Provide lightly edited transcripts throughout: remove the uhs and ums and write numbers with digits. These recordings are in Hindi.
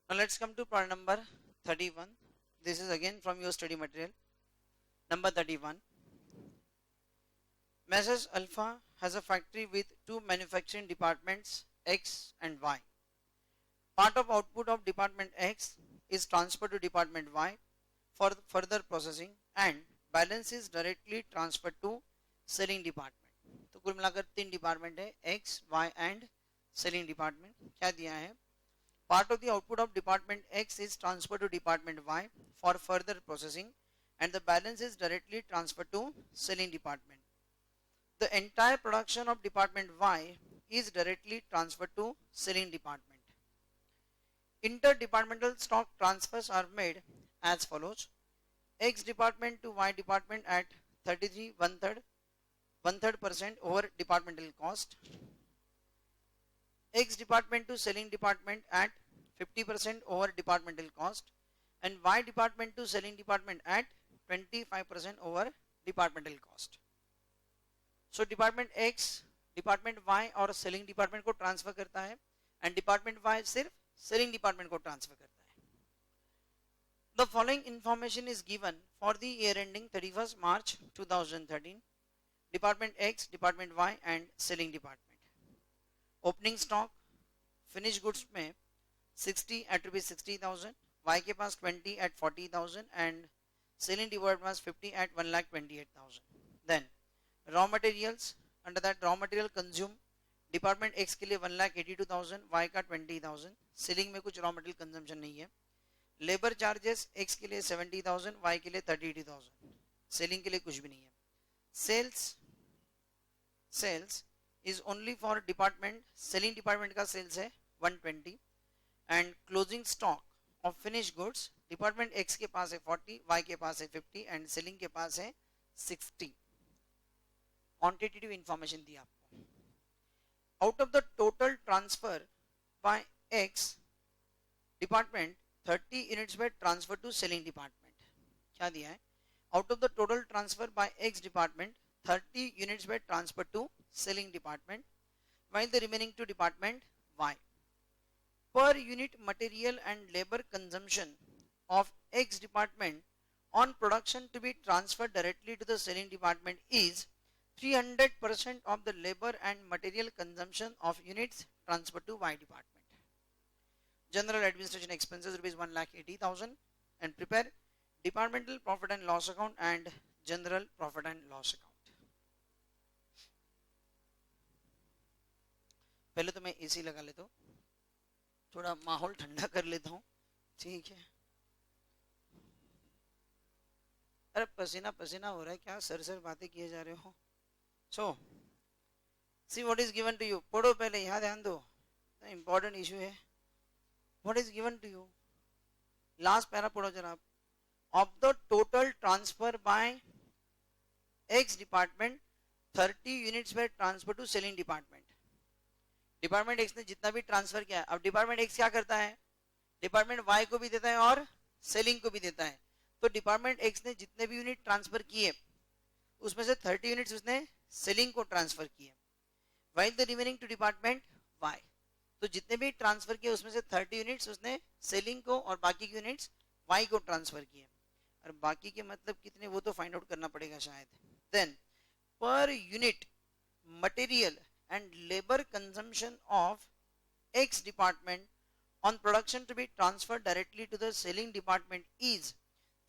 Now let's come to part number 31. This is again from your study material. Number 31. Messrs Alpha has a factory with two manufacturing departments X and Y. Part of output of department X is transferred to department Y for further processing and balance is directly transferred to selling department. तो कुल मिलाकर तीन डिपार्टमेंट है X, Y and selling department. क्या दिया है? Part of the output of department X is transferred to department Y for further processing and the balance is directly transferred to selling department. The entire production of department Y is directly transferred to selling department. Interdepartmental stock transfers are made as follows. X department to Y department at 33 1/3% over departmental cost. X department to selling department at 50% over departmental cost and Y department to selling department at 25% over departmental cost. So department X department Y और selling department को transfer करता है and department Y सिर्फ selling department को transfer करता है. The following information is given for the year ending 31st March 2013. Department X, Department Y and selling department. Opening stock finished goods में 60 at rupees 60,000, Y के पास 20 at 40,000 and selling department pass 50 at 1,28,000. Then raw materials, under that raw material consume department X के लिए 1,82,000, Y का 20,000. सेलिंग में कुछ रॉ मटेरियल कंजम्पशन नहीं है. लेबर चार्जेस X के लिए 70,000, Y के लिए 32,000. सेलिंग के लिए कुछ भी नहीं है. Sales is only for department, selling department का सेल्स है 120 and closing stock of finish goods department X के पास है 40, Y के पास है 50 एंड सेलिंग के पास है 60. क्वांटिटेटिव इंफॉर्मेशन दी आपको. Out of the total transfer by X department 30 units were transferred to selling department. क्या दिया है? Out of the total transfer by X department 30 units were transferred to selling department while the remaining to department Y. Per unit material and labor consumption of X department on production to be transferred directly to the selling department is 300% of the labor and material consumption of units transferred to Y department. General administration expenses rupees 1,80,000 and prepare departmental profit and loss account and general profit and loss account. पहले तो मैं एसी लगा लेता हूँ, थोड़ा माहौल ठंडा कर लेता हूँ. ठीक है. अरे पसीना पसीना हो रहा है, क्या सर सर बातें किए जा रहे हो. So, see what is given to you. पढ़ो पहले, यहाँ ध्यान दो, important issue है. What is given to you? Last para पढ़ो जरा आप. Of the total transfer by X department, 30 units were transferred to selling department. Department X ने जितना भी ट्रांसफर किया, अब डिपार्टमेंट X क्या करता है? डिपार्टमेंट Y को भी देता है और सेलिंग को भी देता है. तो डिपार्टमेंट X ने जितने भी यूनिट ट्रांसफर किए उसमें से 30 यूनिट्स उसने सेलिंग को ट्रांसफर किए while the remaining to department Y. तो जितने भी ट्रांसफर किए उसमें से 30 यूनिट्स उसने सेलिंग को और बाकी के यूनिट्स Y को ट्रांसफर किए. और बाकी के मतलब कितने वो तो फाइंड आउट करना पड़ेगा शायद. Then per unit material and labour consumption of X department on production to be transferred directly to the selling department is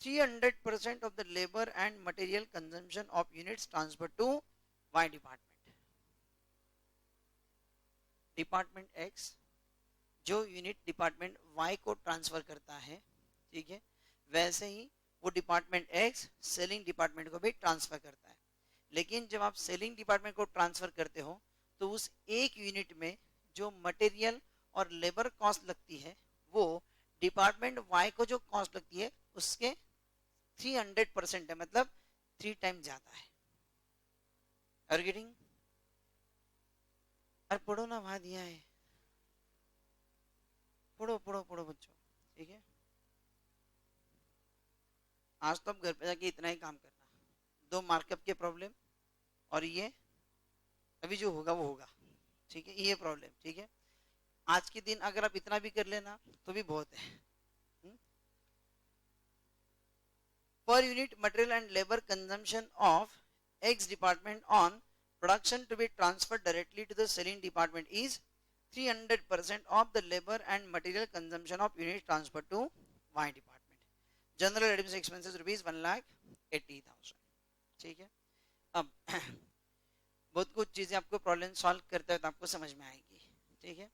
300% of the labor and material consumption of units transferred to Y department. Department X जो यूनिट डिपार्टमेंट Y को ट्रांसफर करता है, ठीक है, वैसे ही वो डिपार्टमेंट X सेलिंग डिपार्टमेंट को भी ट्रांसफर करता है. लेकिन जब आप सेलिंग डिपार्टमेंट को ट्रांसफर करते हो तो उस एक यूनिट में जो मटेरियल और लेबर कॉस्ट लगती है वो डिपार्टमेंट Y को जो कॉस्ट लगती है उसके 300% है, मतलब 3 टाइम ज्यादा है. Are you getting? अरे पढ़ो ना, वहां दिया है, पढ़ो पढ़ो पढ़ो बच्चों. ठीक है, आज तो अब घर पे जाके इतना ही काम करना. 2 मार्कअप के प्रॉब्लम और ये अभी जो होगा वो होगा. ठीक है, ये प्रॉब्लम. ठीक है, आज के दिन अगर आप इतना भी कर लेना तो भी बहुत है. Per unit material and labor consumption of X department on production to be transferred directly to the selling department is 300% of the labor and material consumption of unit transferred to Y department. General administrative expenses rupees 1,80,000. ठीक है. अब बहुत कुछ चीजें आपको प्रॉब्लम सॉल्व करते हैं तो आपको समझ में आएगी. ठीक है.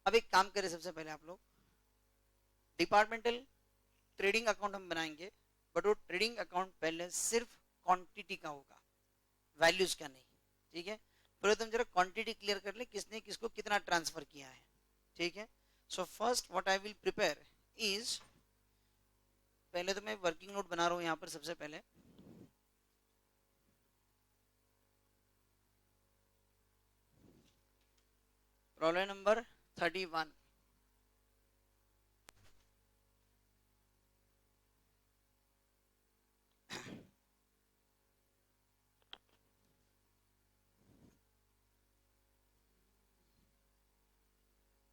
अब एक काम करें, सबसे पहले आप लोग डिपार्टमेंटल ट्रेडिंग अकाउंट हम बनाएंगे, बट वो ट्रेडिंग अकाउंट पहले सिर्फ क्वांटिटी का होगा, वैल्यूज का नहीं. ठीक है. पहले तुम जरा क्वांटिटी क्लियर कर ले, किसने किसको कितना ट्रांसफर किया है. ठीक है. So first what I will prepare is, पहले तो मैं वर्किंग नोट बना रहा हूं यहां पर. सबसे पहले problem number 31.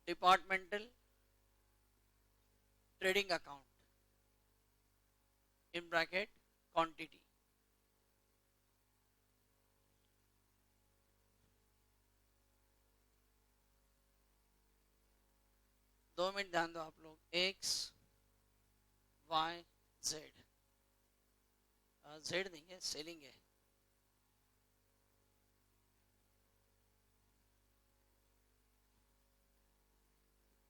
Departmental trading account in bracket quantity. दो मिनट ध्यान दो आप लोग. X Y Z, Z नहीं है, सेलिंग है.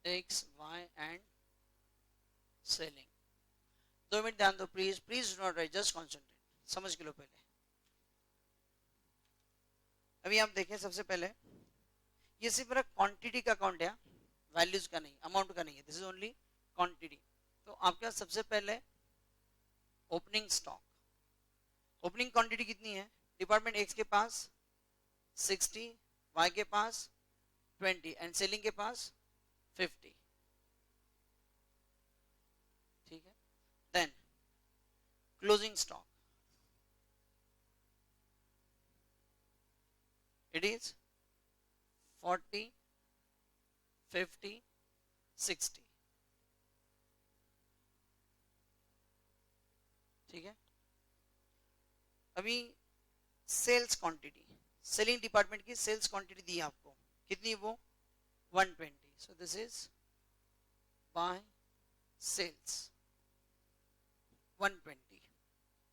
X Y and selling. 2 minute ध्यान दो please. Please do not right, just concentrate. समझ के लो पहले. अभी आप देखें, सबसे पहले ये सिर्फ मेरा क्वांटिटी का अकाउंट है, वैल्यूज का नहीं, अमाउंट का नहीं है. This is only quantity. तो आपके सबसे पहले ओपनिंग स्टॉक. ओपनिंग क्वांटिटी कितनी है? डिपार्टमेंट एक्स के पास 60, वाई के पास 20 एंड सेलिंग के पास 50. ठीक है. Then closing stock, it is 40, 50, 60. ठीक है. अभी सेल्स क्वांटिटी, सेलिंग डिपार्टमेंट की सेल्स क्वांटिटी दी है आपको, कितनी? वो 120. So this is by sales 120.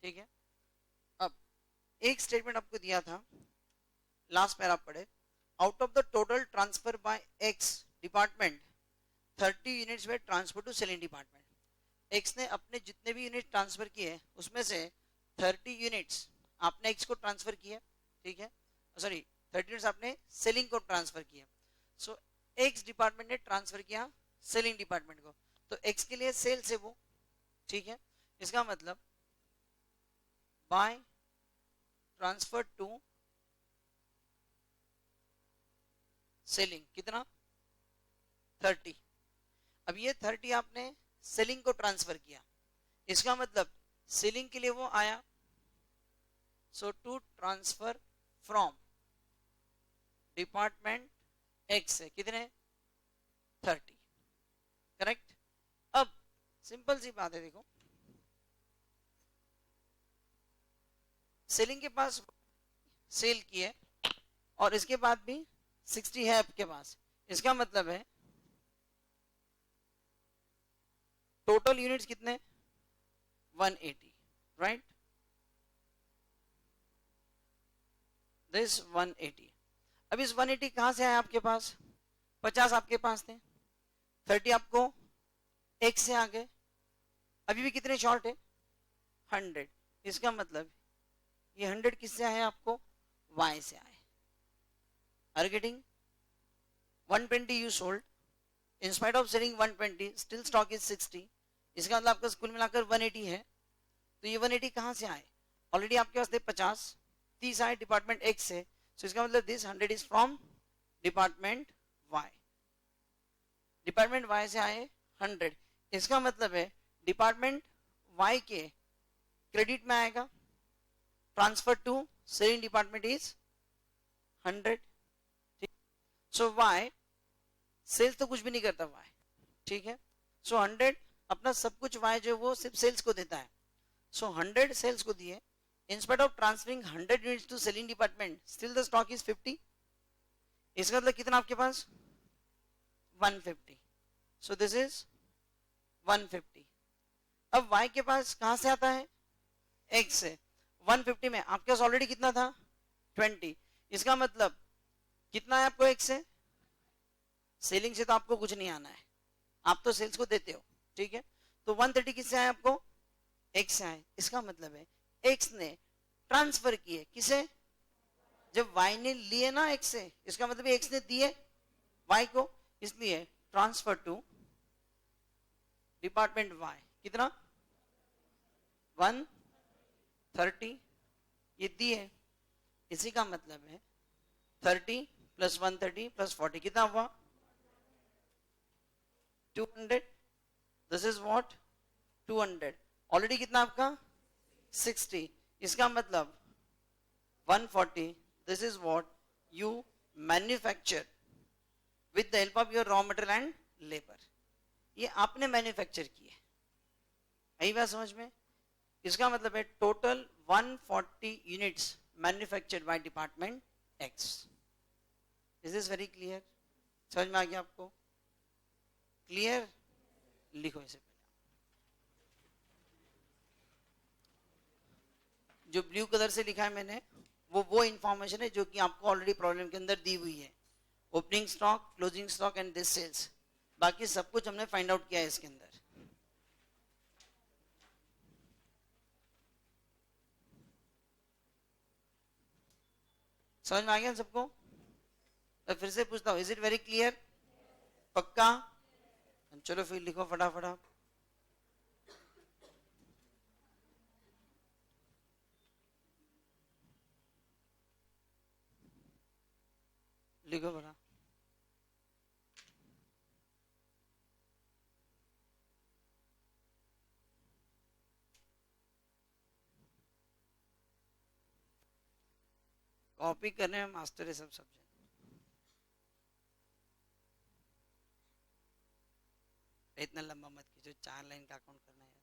ठीक है. अब एक स्टेटमेंट आपको दिया था, लास्ट पैरा पढ़े. Out of the total transfer by X department 30 units were transfer to selling department. X ने अपने जितने भी यूनिट ट्रांसफर किए उसमें से 30 यूनिट्स आपने एक्स को ट्रांसफर किया. ठीक है. सॉरी, 30 यूनिट्स आपने सेलिंग को ट्रांसफर किया. सो एक्स डिपार्टमेंट ने ट्रांसफर किया सेलिंग डिपार्टमेंट को, तो एक्स के लिए सेल्स है वो. ठीक है. इसका मतलब बाय ट्रांसफर टू सेलिंग कितना? 30. अब ये 30 आपने सेलिंग को ट्रांसफर किया, इसका मतलब सेलिंग के लिए वो आया. So to transfer from department X से कितने? 30. करेक्ट. अब सिंपल सी बात है, देखो सेलिंग के पास सेल की है और इसके बाद भी 60 है आपके पास. इसका मतलब है टोटल यूनिट्स कितने? 180. राइट. दिस 180. अब इस 180 कहां से आया आपके पास? 50 आपके पास थे, 30 आपको एक्स से आ गए. अभी भी कितने शॉर्ट है? 100. इसका मतलब ये 100 किससे आए? आपको y से आए. Are getting? 120 you sold, in spite of selling 120 still stock is 60. इसका मतलब आपका कुल मिलाकर 180 है. तो ये 180 कहां से आए? ऑलरेडी आपके पास थे 50, 30 आए डिपार्टमेंट एक्स से. सो इसका मतलब this 100 is from department Y. Department Y से आए 100. इसका मतलब है डिपार्टमेंट वाई के क्रेडिट में आएगा. Transfer to selling department is 100. So Y sales तो कुछ भी नहीं करता y, ठीक है। सो 100 अपना सब कुछ y जो वो सिर्फ सेल्स को देता है। सो 100 सेल्स को दिए, instead of transferring 100 units to selling department still the stock is 50। इसका मतलब कितना आपके पास 150। सो दिस इज 150। अब y के पास कहां से आता है x से। 150 में आपके पास ऑलरेडी कितना था 20। इसका मतलब कितना है आपको x से, सेलिंग से तो आपको कुछ नहीं आना है, आप तो सेल्स को देते हो, ठीक है। तो 130 किससे आए आपको, x से आए। इसका मतलब है x ने ट्रांसफर किए किसे, जब y ने लिए ना x से, इसका मतलब x ने दिए y को, इसलिए ट्रांसफर टू डिपार्टमेंट y कितना 130 ये दिए। इसी का मतलब है 30 प्लस 130 प्लस 40 कितना हुआ 200। This is what 200। ऑलरेडी कितना आपका 60। इसका मतलब 140। This is what you manufacture with the help of your raw material and labour. ये आपने मैन्युफैक्चर किए, यही बात समझ में। इसका मतलब है total 140 units manufactured by department x. Is this very clear, समझ में आ गया आपको, क्लियर। लिखो इसे पहले, जो ब्लू कलर से लिखा है मैंने वो इंफॉर्मेशन है जो कि आपको ऑलरेडी प्रॉब्लम के अंदर दी हुई है। Opening stock, closing stock and this sales, बाकी सब कुछ हमने फाइंड आउट किया है इसके अंदर। समझ में आ गया सबको। तो फिर से पूछता हूँ, इज इट वेरी क्लियर, पक्का। चलो फिर लिखो फटाफट आप। लिखो बड़ा। कॉपी करने में मास्टर है सब सब्जेक्ट। इतना लंबा मत कीजिए, 4 लाइन का अकाउंट करना है।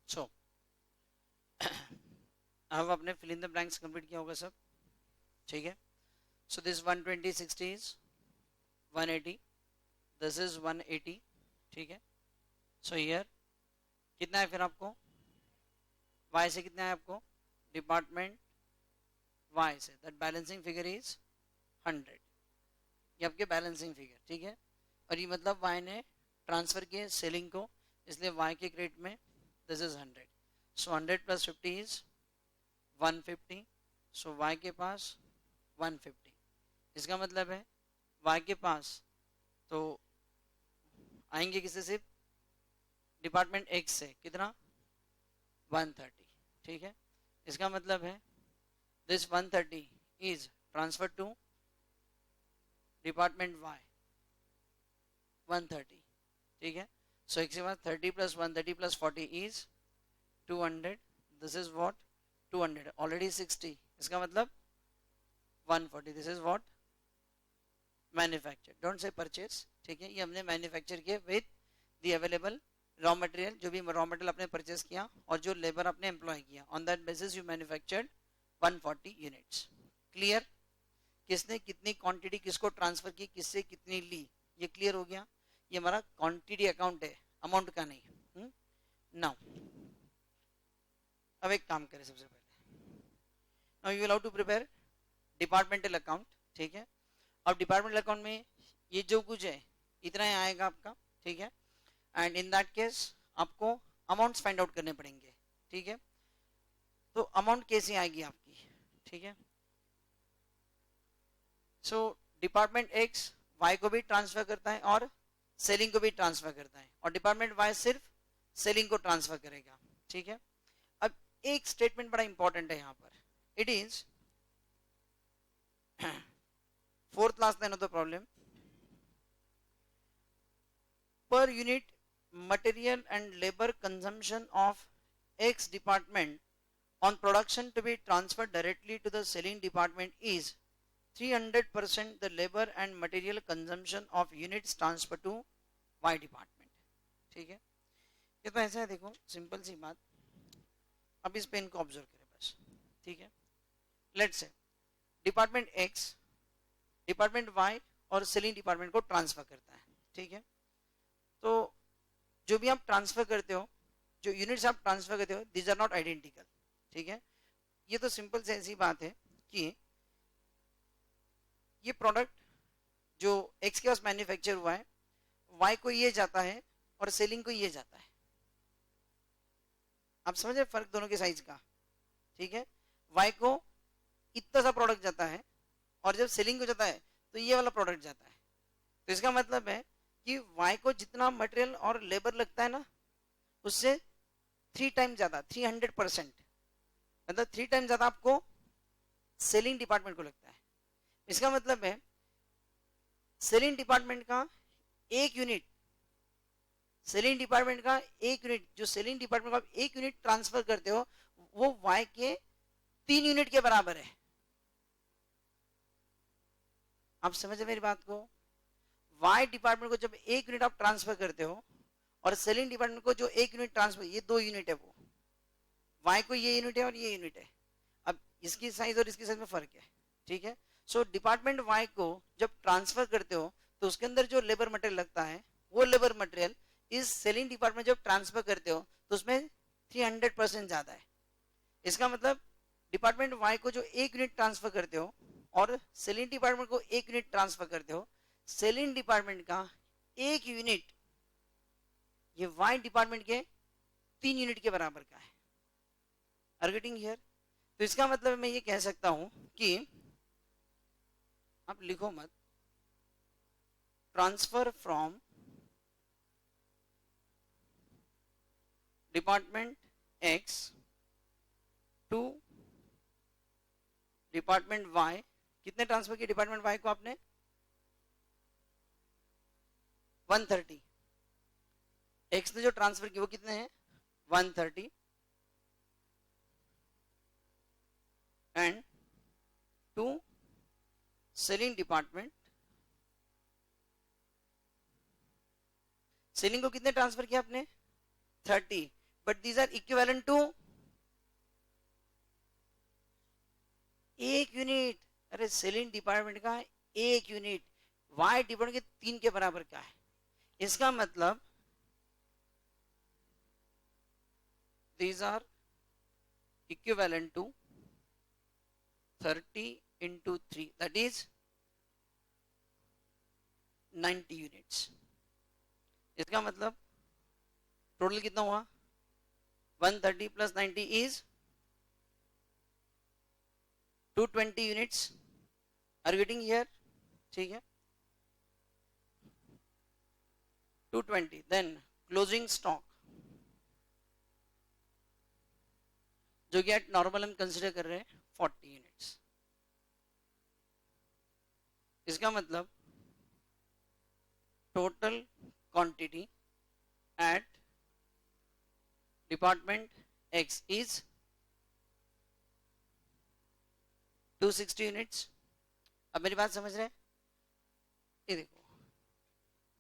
सो अब आपने fill in the blanks complete किया होगा सब, ठीक है। So this 120 60 is 180, this is 180, ठीक है। सो हियर कितना है फिर आपको, y से कितना है आपको, डिपार्टमेंट y से, दैट बैलेंसिंग फिगर इज 100, ये आपके बैलेंसिंग फिगर, ठीक है। और ये मतलब y ने ट्रांसफर किए सेलिंग को, इसलिए y के क्रेडिट में this is 100। So 100 plus 50 is 150, so y के पास 150। इसका मतलब है y के पास तो आएंगे किससे, सिर्फ डिपार्टमेंट x से कितना 130, ठीक है। इसका मतलब है this 130 is transfer to department y 130, ठीक है। सो एक से बाद 30 plus 130 plus 40 is 200, this is what 200, already 60, इसका मतलब 140, this is what manufacture, don't say purchase, ठीक है। ये हमने मैन्युफैक्चर किए with the available raw material, जो भी रॉ मटेरियल आपने परचेज किया और जो लेबर आपने एम्प्लॉय किया, on that basis you manufactured 140 units. Clear, किसने कितनी क्वांटिटी किसको ट्रांसफर की, किससे कितनी ली, ये क्लियर हो गया। ये हमारा क्वांटिटी अकाउंट है, अमाउंट का नहीं। नाउ अब एक काम करें, सबसे पहले now you will how to prepare departmental account, ठीक है। अब डिपार्टमेंटल अकाउंट में ये जो कुछ है इतना ही आएगा आपका, ठीक है। एंड इन दैट केस आपको अमाउंट्स फाइंड आउट करने पड़ेंगे, ठीक है। तो अमाउंट कैसे आएगी आपकी, ठीक है। सो डिपार्टमेंट एक्स वाई को भी ट्रांसफर करता है और सेलिंग को भी ट्रांसफर करता है, और डिपार्टमेंट वाई सिर्फ सेलिंग को ट्रांसफर करेगा, ठीक है। अब एक स्टेटमेंट बड़ा इंपॉर्टेंट है यहाँ पर, it is fourth last line of the problem, per unit material and labor consumption of X department on production to be transferred directly to the selling department is 300% the labor and material consumption of units transferred to Y department, ठीक है। ये तो ऐसा है, देखो सिंपल सी बात, अब इस पेन को ऑब्जर्व करें बस, ठीक है। Let's say department X department Y और सेलिंग डिपार्टमेंट को ट्रांसफर करता है, ठीक है। तो जो भी आप ट्रांसफर करते हो, जो यूनिट्स आप ट्रांसफर करते हो, दीज आर नॉट आइडेंटिकल, ठीक है। ये तो सिंपल से ऐसी बात है कि ये प्रोडक्ट जो एक्स के पास मैन्युफैक्चर हुआ है, वाई को ये जाता है और सेलिंग को ये जाता है। आप समझे फर्क दोनों के साइज का, ठीक है। वाई को इतना सा प्रोडक्ट जाता है और जब सेलिंग को जाता है तो ये वाला प्रोडक्ट जाता है। तो इसका मतलब है कि वाई को जितना मटेरियल और लेबर लगता है ना, उससे 3 टाइम ज्यादा, 300%, मतलब 3 टाइम ज्यादा आपको सेलिंग डिपार्टमेंट को लगता है। इसका मतलब है सेलिंग डिपार्टमेंट का एक यूनिट, सेलिंग डिपार्टमेंट का एक यूनिट, जो सेलिंग डिपार्टमेंट का आप एक यूनिट ट्रांसफर करते हो, वो वाई के 3 यूनिट के बराबर है। आप समझे मेरी बात को, वाई डिपार्टमेंट को जब एक यूनिट आप ट्रांसफर करते हो और सेलिंग डिपार्टमेंट को जो एक यूनिट ट्रांसफर, ये 2 यूनिट है, वो वाई को ये यूनिट है और ये यूनिट है। अब इसकी साइज और इसकी साइज में फर्क है, ठीक है। सो डिपार्टमेंट वाई को जब ट्रांसफर करते हो तो उसके अंदर जो लेबर मटेरियल लगता है, वो लेबर मटेरियल इस सेलिंग डिपार्टमेंट जब ट्रांसफर करते हो तो उसमें 300% ज्यादा है। इसका मतलब डिपार्टमेंट वाई को जो एक यूनिट ट्रांसफर करते हो और सेलिंग डिपार्टमेंट को एक यूनिट ट्रांसफर करते हो, सेलिंग डिपार्टमेंट का एक यूनिट ये वाई डिपार्टमेंट के 3 यूनिट के बराबर का है। Are getting here? तो इसका मतलब मैं ये कह सकता हूं कि आप लिखो मत, transfer from department X to department Y, कितने ट्रांसफर किए डिपार्टमेंट वाई को आपने? 130। एक्स ने जो ट्रांसफर किए वो कितने हैं? 130। And to selling department, selling को कितने ट्रांसफर किया आपने? 30। but these are equivalent to 1 unit. अरे सेलिंग डिपार्टमेंट का 1 यूनिट वाई डिपार्टमेंट के 3 के बराबर का है. इसका मतलब these are equivalent to 30 into 3, that is 90 units. इसका मतलब टोटल कितना हुआ? 130 plus 90 is 220 units. Are you getting here? ठीक है, 220. Then closing stock जो कि एट नॉर्मल हम कंसिडर कर रहे हैं 40 यूनिट्स. इसका मतलब total quantity eight department x is 260 units. अब मेरी बात समझ रहे हैं? ये देखो,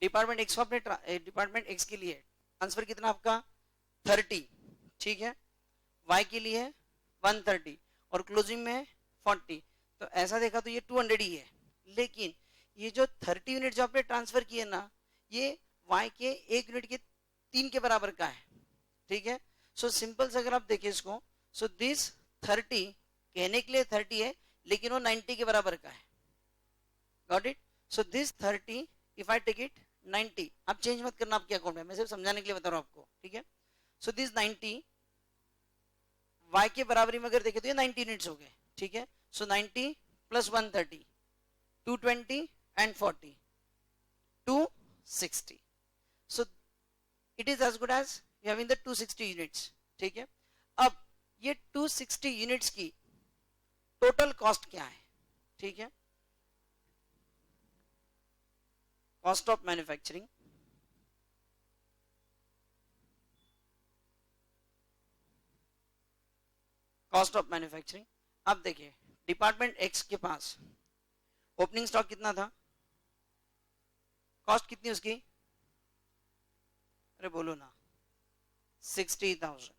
डिपार्टमेंट एक्स को अपने डिपार्टमेंट एक्स के लिए ट्रांसफर कितना आपका 30, ठीक है, y के लिए 130 और क्लोजिंग में 40. तो ऐसा देखा तो ये 200 ही है. लेकिन ये जो 30 यूनिट जो आपने ट्रांसफर किए ना, ये y के 1 यूनिट के 3 के बराबर का है. ठीक है, सो सिंपल से अगर आप देखें इसको, सो दिस 30 कहने के लिए 30 है लेकिन वो 90 के बराबर का है. Got it? So this 30 if I take it 90, आप चेंज मत करना आपके अकाउंट में, मैं सिर्फ समझाने के लिए बता रहा हूँ आपको. ठीक है, सो दिस 90 y के बराबरी में अगर देखें तो ये 90 यूनिट्स हो गए. ठीक है, so 90 plus 130 220 and 40 260. So it is as good as you having the 260 units. ठीक है, अब ये 260 यूनिट्स की टोटल कॉस्ट क्या है? ठीक है, cost of manufacturing cost of manufacturing. अब देखिए, डिपार्टमेंट एक्स के पास ओपनिंग स्टॉक कितना था? कॉस्ट कितनी उसकी? अरे बोलो ना, 60,000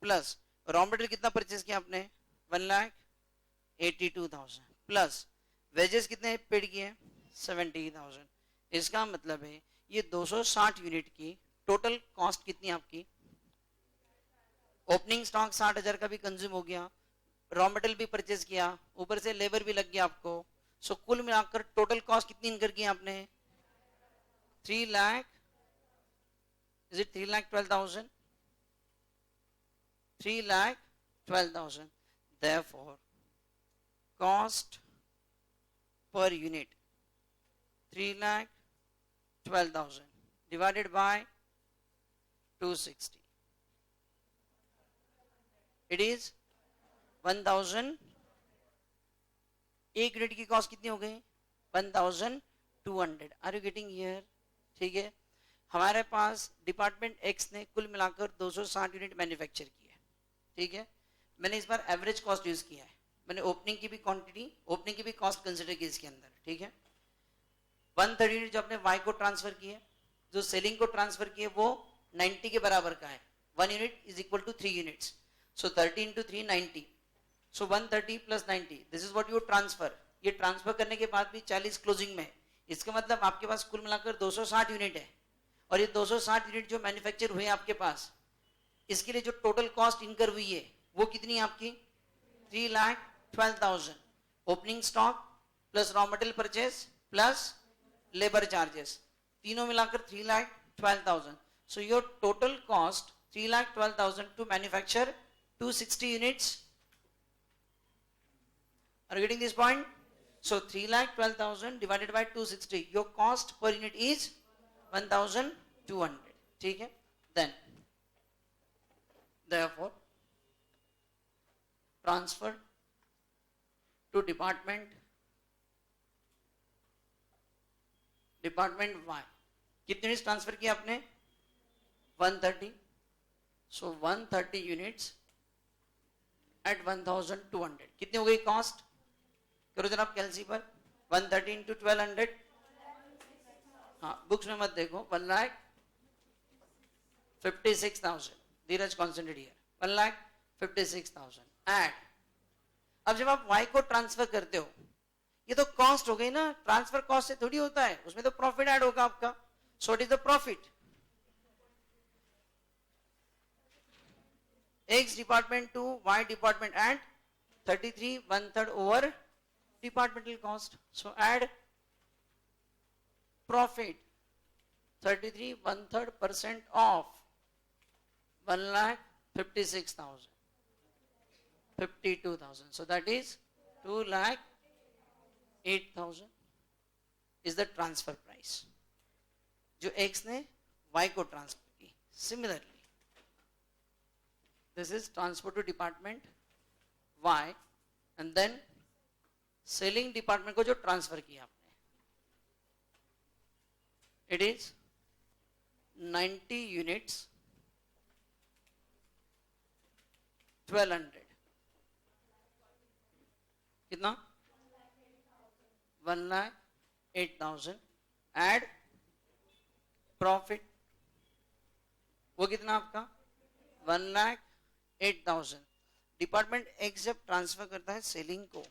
प्लस रॉ मटेरियल कितना परचेज किया आपने? 1,82,000 प्लस वेजेस कितने पेड किए? 70,000. इसका मतलब है ये 260 यूनिट की टोटल कॉस्ट कितनी आपकी? ओपनिंग स्टॉक 60,000 का भी कंज्यूम हो गया, रॉ मटेरियल भी परचेज किया, ऊपर से लेबर भी लग गया आपको. सो कुल मिलाकर टोटल कॉस्ट कितनी इनकर की आपने? 3 lakh. Is it 3,12,000? 3,12,000. Therefore, cost per unit 3,12,000 divided by 260. It is 1,000. एक यूनिट की कॉस्ट कितनी हो गई? 1,200. Are you getting here? ठीक है, हमारे पास डिपार्टमेंट एक्स ने कुल मिलाकर 260 यूनिट मैन्युफैक्चर की है. ठीक है, मैंने इस बार एवरेज कॉस्ट यूज किया है, मैंने ओपनिंग की भी क्वांटिटी, ओपनिंग की भी कॉस्ट कंसिडर की इसके अंदर. ठीक है, 130 यूनिट जो आपने वाई को ट्रांसफर किए, जो सेलिंग को ट्रांसफर किए, वो 90 के बराबर का है. 1 unit is equal to 3 units. So 30 into 3 90. So 130 plus 90. This is what you transfer. ये ट्रांसफर करने के बाद भी 40 क्लोजिंग में. इसका मतलब आपके पास कुल मिलाकर 260 यूनिट है, और ये 260 यूनिट जो मैन्युफैक्चर हुए आपके पास, इसके लिए जो टोटल कॉस्ट इनकर हुई है वो कितनी है आपकी? 3,12,000. Opening stock plus raw material purchase plus labour charges, तीनों मिलाकर 3,12,000. So your total cost 3,12,000 to manufacture 260 units. Are you getting this point? So 3,12,000 divided by 260. Your cost per unit is 1,200. ठीक है? Then, therefore, transfer to department Y. कितने यूनिट्स ट्रांसफर किया आपने? 130. So 130 units at 1,200. कितनी हो गई कॉस्ट? करो जरा आप कैलसी पर. 130 into 1,200. हाँ, बुक्स में मत देखो. 1,56,000. धीरज कॉन्सेंट्रेट हियर 1,56,000 एड। अब जब आप y को ट्रांसफर करते हो, ये तो कॉस्ट हो गई ना, ट्रांसफर कॉस्ट से थोड़ी होता है, उसमें तो प्रॉफिट ऐड होगा आपका। So it is the profit x department to y department and 33 1/3 over departmental cost. So add profit 33 1/3% of 1,56,000 52,000, so that is 2,08,000 is the transfer price जो x ने y को ट्रांसफर की। Similarly this is transfer to department y and then selling department को जो ट्रांसफर किया आपने, it is 90 units 1200 कितना 1,08,000 एड प्रॉफिट वो कितना आपका 1,08,000। डिपार्टमेंट एक्स जब ट्रांसफर करता है सेलिंग को,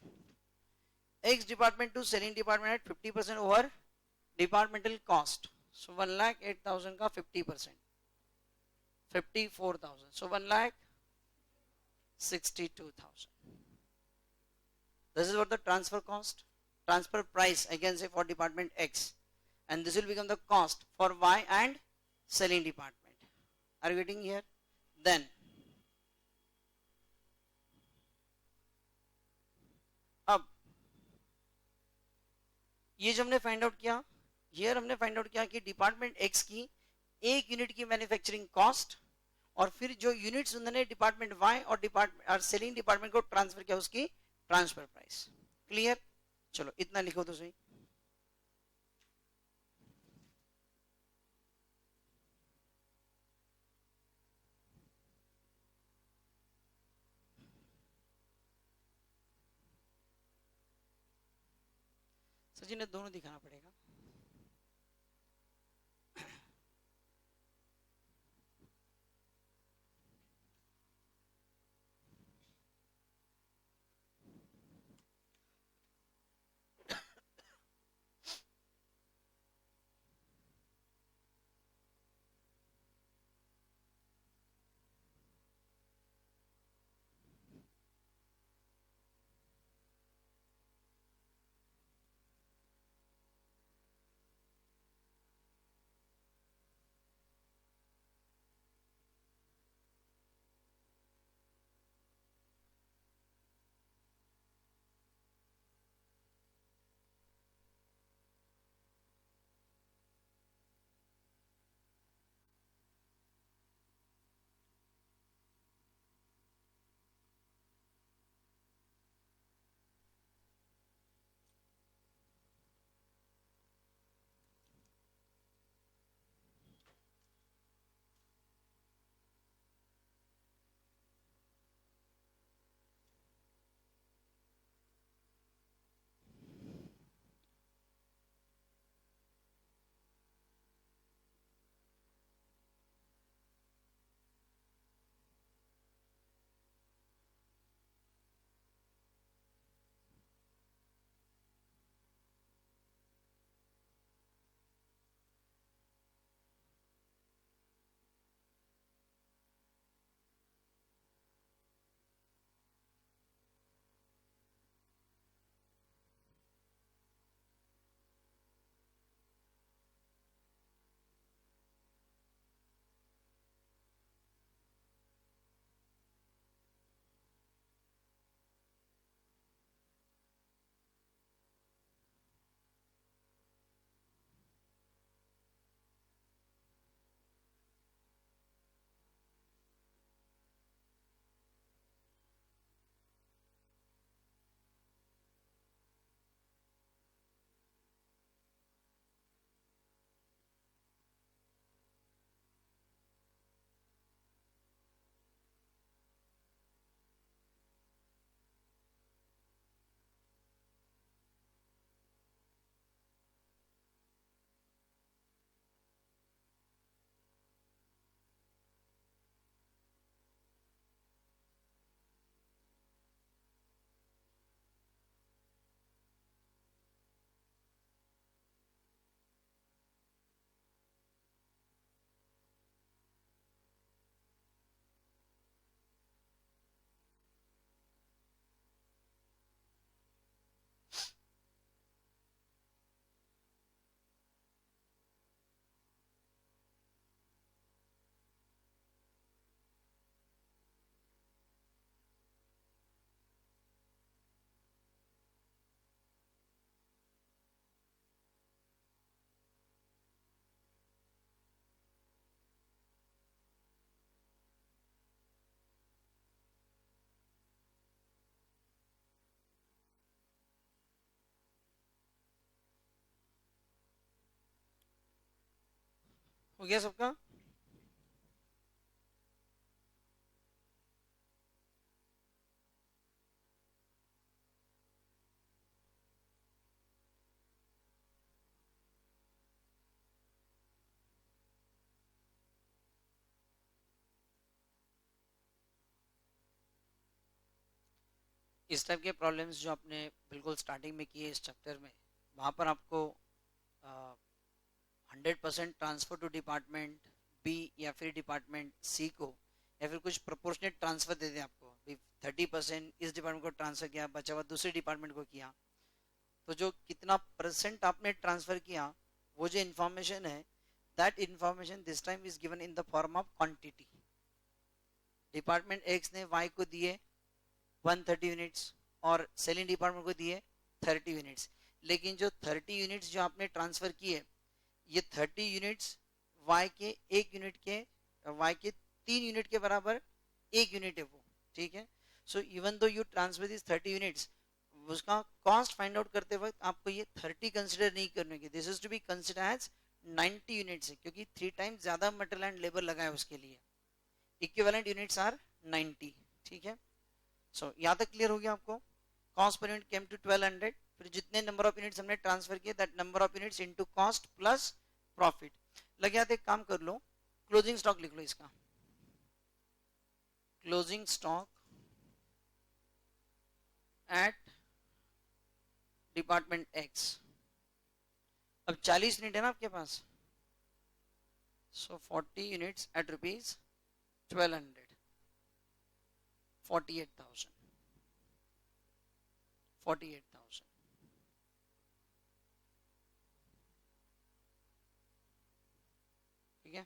X department to selling department at 50% over departmental cost. So 1,08,000 का 50% 54,000, so 1,62,000. This is what the transfer cost, transfer price I can say for department X, and this will become the cost for Y and selling department. Are you getting here? Then अब ये जो हमने फाइंड आउट किया, हियर हमने फाइंड आउट किया कि डिपार्टमेंट एक्स की एक यूनिट की मैन्युफैक्चरिंग कॉस्ट और फिर जो यूनिट्स उन्होंने डिपार्टमेंट वाई और डिपार्टमेंट और सेलिंग डिपार्टमेंट को ट्रांसफर किया उसकी ट्रांसफर प्राइस। क्लियर? चलो इतना लिखो तो सही। सचिन ने दोनों दिखाना पड़ेगा। हो गया सबका? इस टाइप के प्रॉब्लम्स जो आपने बिल्कुल स्टार्टिंग में किए इस चैप्टर में, वहाँ पर आपको 100% ट्रांसफर टू डिपार्टमेंट बी या फिर डिपार्टमेंट सी को, या फिर कुछ प्रोपोर्शनेट ट्रांसफर दे दे आपको, 30% इस डिपार्टमेंट को ट्रांसफर किया, बचा हुआ दूसरे डिपार्टमेंट को किया, तो जो कितना परसेंट आपने ट्रांसफर किया, वो जो इन्फॉर्मेशन है, that information this time is given in the form of quantity. Department X ने वाई को दिए 130 यूनिट्स और सेलिंग डिपार्टमेंट को दिए 30 यूनिट्स, लेकिन जो 30 यूनिट्स जो आपने ट्रांसफर किए, ये 30 यूनिट्स वाई के एक यूनिट के, वाई के 3 यूनिट के बराबर एक यूनिट है वो, ठीक है। So even though you transfer this 30 units, उसका कॉस्ट फाइंड आउट करते वक्त आपको ये 30 कंसिडर नहीं करने की, this is to be consider as 90 units है, क्योंकि 3 टाइम्स ज्यादा मटेरियल एंड लेबर लगा है उसके लिए, इक्विवेलेंट यूनिट्स आर 90, ठीक है। सो यहाँ तक क्लियर हो गया आपको? Cost per unit came to 1200, फिर जितने नंबर ऑफ यूनिट्स हमने ट्रांसफर किए, that number of units into cost plus profit. लगे हाथ एक काम कर लो, क्लोजिंग स्टॉक लिख लो इसका, closing stock at department X. अब 40 यूनिट है ना आपके पास, सो 40 यूनिट्स एट रुपीज 1200, 48,000, 48,000, ठीक है।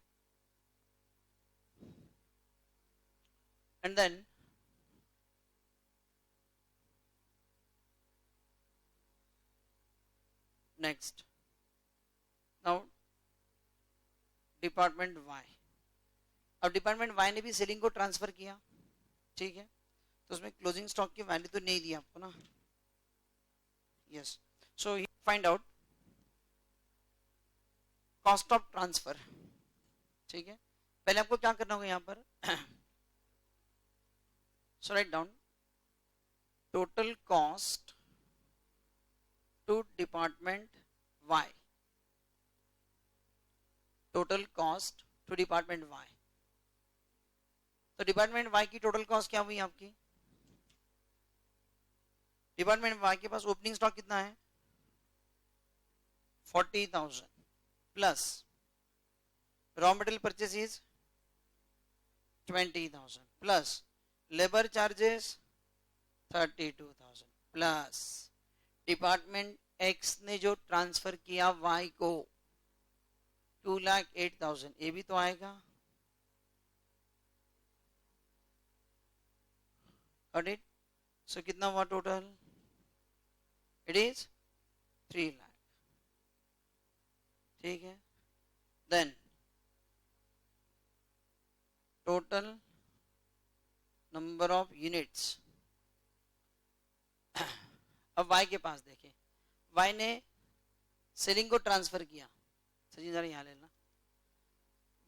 And then next, now department Y. अब डिपार्टमेंट वाई ने भी सेलिंग को ट्रांसफर किया, ठीक है, तो उसमें क्लोजिंग स्टॉक की वैल्यू तो नहीं दी आपको ना, yes. So find out cost of transfer, ठीक है। पहले आपको क्या करना होगा यहाँ पर, so write down total cost to department Y, total cost to department Y. तो डिपार्टमेंट वाई की टोटल कॉस्ट क्या हुई आपकी? डिपार्टमेंट वाई के पास ओपनिंग स्टॉक कितना है? 40,000 plus raw material purchase is 20,000 plus labour charges 32,000 plus department X ने जो ट्रांसफर किया वाई को 2,08,000, ये भी तो आएगा, ऑडिट। सो कितना हुआ टोटल? इट इज 3 लाख, ठीक है। Then total number of units, अब वाई के पास देखिए, वाई ने सेलिंग को ट्रांसफर किया, सचिन जरा यहाँ लेना,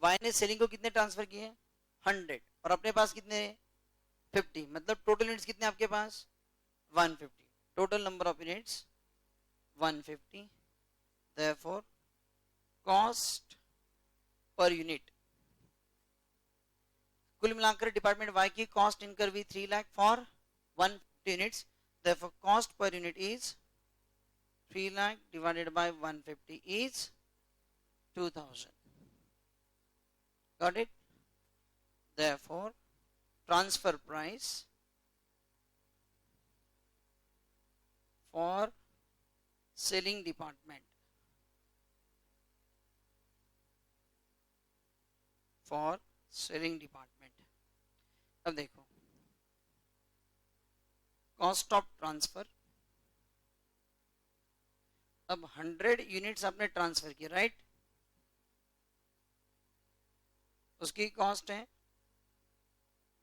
वाई ने सेलिंग को कितने ट्रांसफर किए? 100, और अपने पास कितने? 50, मतलब टोटल यूनिट्स कितने आपके पास? 150, total number of units 150, therefore cost per unit, कुल मिलाकर डिपार्टमेंट वाई की कॉस्ट इनकर हुई 3 lakh for 150 units, therefore cost per unit is 3 lakh divided by 150 is 2,000, got it? Therefore transfer price for selling department, for selling department, अब देखो कॉस्ट ऑफ ट्रांसफर, अब 100 यूनिट्स आपने ट्रांसफर किया, राइट, उसकी कॉस्ट है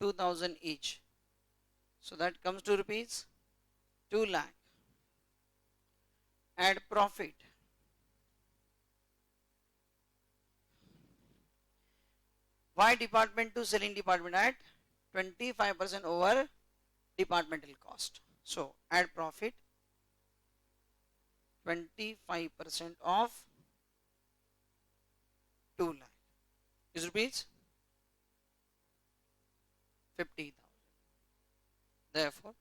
2,000 each, so that comes to rupees 2 lakh, add profit Y department to selling department at 25% over departmental cost. So add profit 25% of 2 lakh is rupees 50,000. Therefore,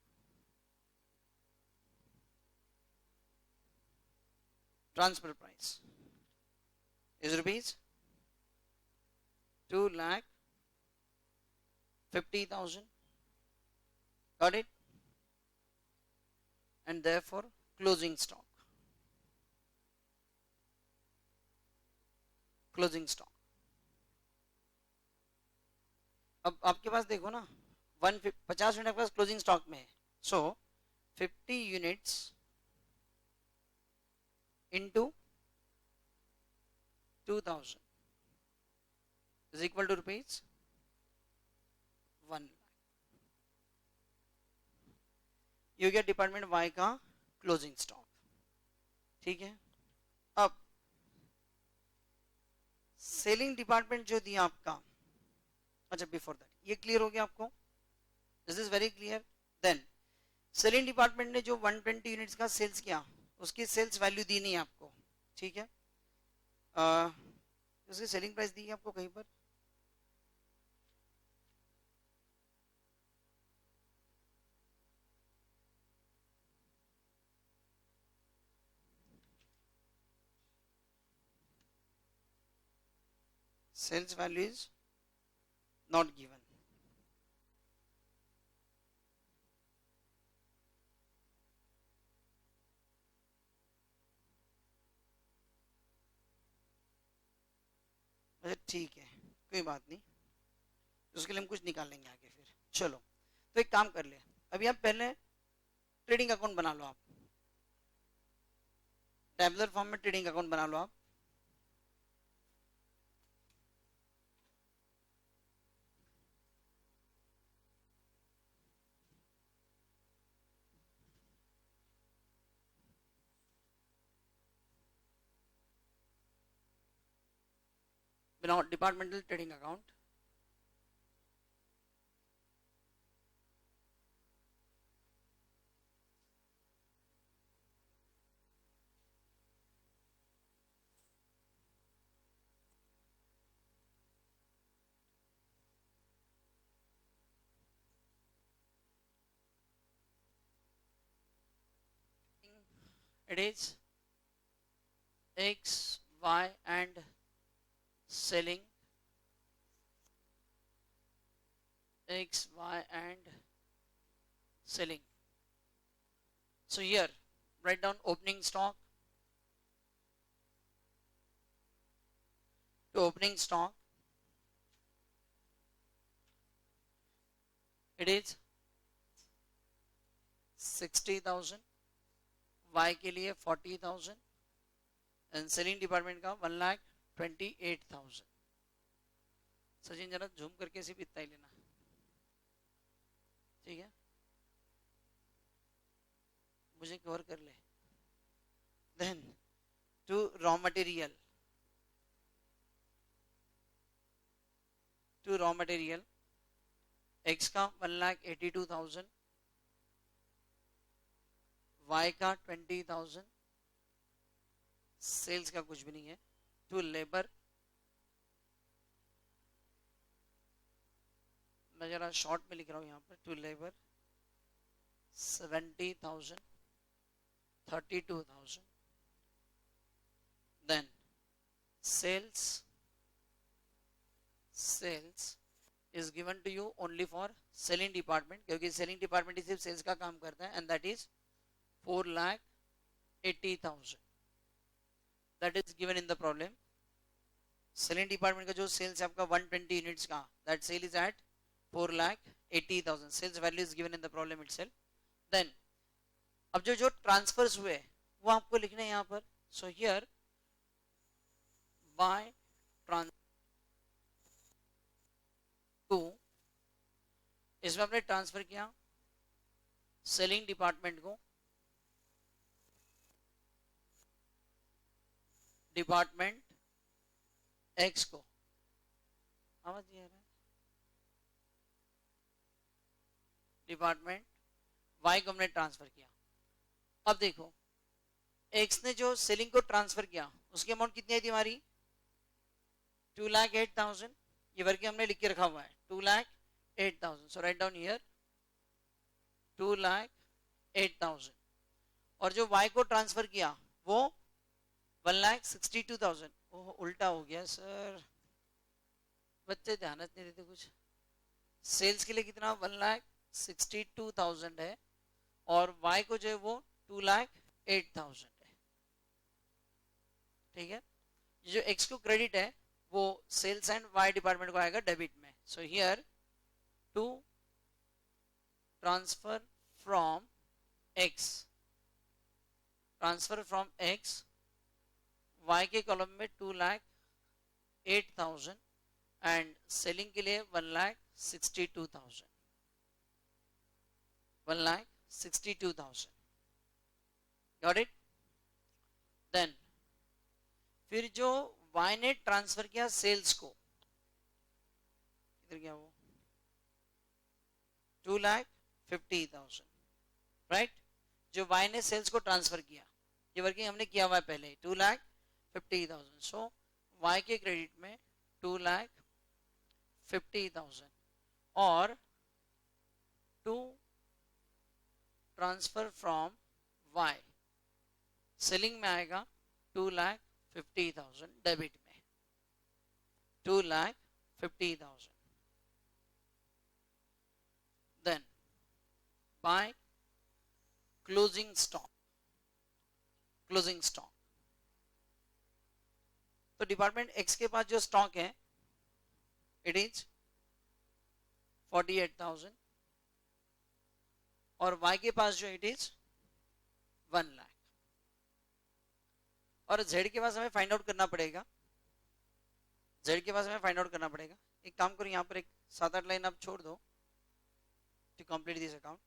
transfer price is rupees 2 lakh 50,000. Got it? And therefore closing stock. Closing stock अब आपके पास देखो ना 50 यूनिट आपके पास क्लोजिंग स्टॉक में है. So 50 units into 2000 is equal to rupees 1 lakh. You get department Y का क्लोजिंग स्टॉक. ठीक है. अब सेलिंग डिपार्टमेंट जो दिया आपका, अच्छा बिफोर दैट ये क्लियर हो गया आपको? This is very clear. Then selling department ने जो 120 यूनिट्स का सेल्स किया उसकी सेल्स वैल्यू दी नहीं है आपको. ठीक है. उसकी सेलिंग प्राइस दी है आपको कहीं पर? Sales value is not given. अच्छा ठीक है, कोई बात नहीं, उसके लिए हम कुछ निकालेंगे आगे फिर. चलो तो एक काम कर ले, अभी आप पहले ट्रेडिंग अकाउंट बना लो. आप टैबुलर फॉर्म में ट्रेडिंग अकाउंट बना लो आप. बनाओ departmental trading account. It is X, Y and selling X, Y and selling. So here write down opening stock to opening stock. It is 60,000. Y के लिए 40,000 एंड सेलिंग डिपार्टमेंट का 1,28,000. सचिन जरा झूम करके सिर्फ इतना ही लेना. ठीक है, मुझे कवर कर ले. Then to raw material, to raw material X का 1,82,000, वाई का 20,000, सेल्स का कुछ भी नहीं है. टू लेबर, मैं जरा शॉर्ट में लिख रहा हूं यहाँ पर. To labour 70,000, 32,000. Then sales is given to you only for selling department, क्योंकि selling department सिर्फ सेल्स का काम करता है, and that is 4,80,000. that is given in the problem. selling department का जो sales है आपका 120 units का, that sale is at 4,80,000. sales value is given in the problem itself. then अब जो transfers हुए वो आपको लिखना है यहाँ पर. so here by transfer to, इसमें आपने ट्रांसफर किया सेलिंग डिपार्टमेंट को डिपार्टमेंट एक्स को आवाज नहीं आ रहा है। डिपार्टमेंट वाई को हमने ट्रांसफर किया। अब देखो एक्स ने जो सेलिंग को ट्रांसफर किया उसकी अमाउंट कितनी आई थी हमारी 2,08,000। ये वर्ग हमने लिख के रखा हुआ है 2,08,000। सो राइट डाउन हियर 2,08,000। और जो y को ट्रांसफर किया वो 1,62,000। ओह उल्टा हो गया सर, बच्चे ध्यान नहीं देते कुछ। सेल्स के लिए कितना 1,62,000 है और y को जो है वो 2,08,000 है। ठीक है, जो x को क्रेडिट है वो सेल्स एंड y डिपार्टमेंट को आएगा डेबिट में। So here to transfer from x, transfer from x y के कॉलम में 2,08,000 एंड सेलिंग के लिए 1,62,000। 1,62,000 गॉट इट। देन फिर जो y ने ट्रांसफर किया सेल्स को, इधर क्या वो 2,50,000 राइट। जो y ने सेल्स को ट्रांसफर किया, ये वर्किंग हमने किया हुआ है पहले 2,50,000। सो y के क्रेडिट में 2,50,000 और to transfer from y selling में आएगा 2,50,000 डेबिट में 2,50,000। Then by closing stock, closing stock. तो डिपार्टमेंट एक्स के पास जो स्टॉक है इट इज 48,000 और वाई के पास जो इट इज 1 लाख। और जेड के पास हमें फाइंड आउट करना पड़ेगा, जेड के पास हमें फाइंड आउट करना पड़ेगा। एक काम करो यहाँ पर एक 7-8 लाइन आप छोड़ दो to complete this account.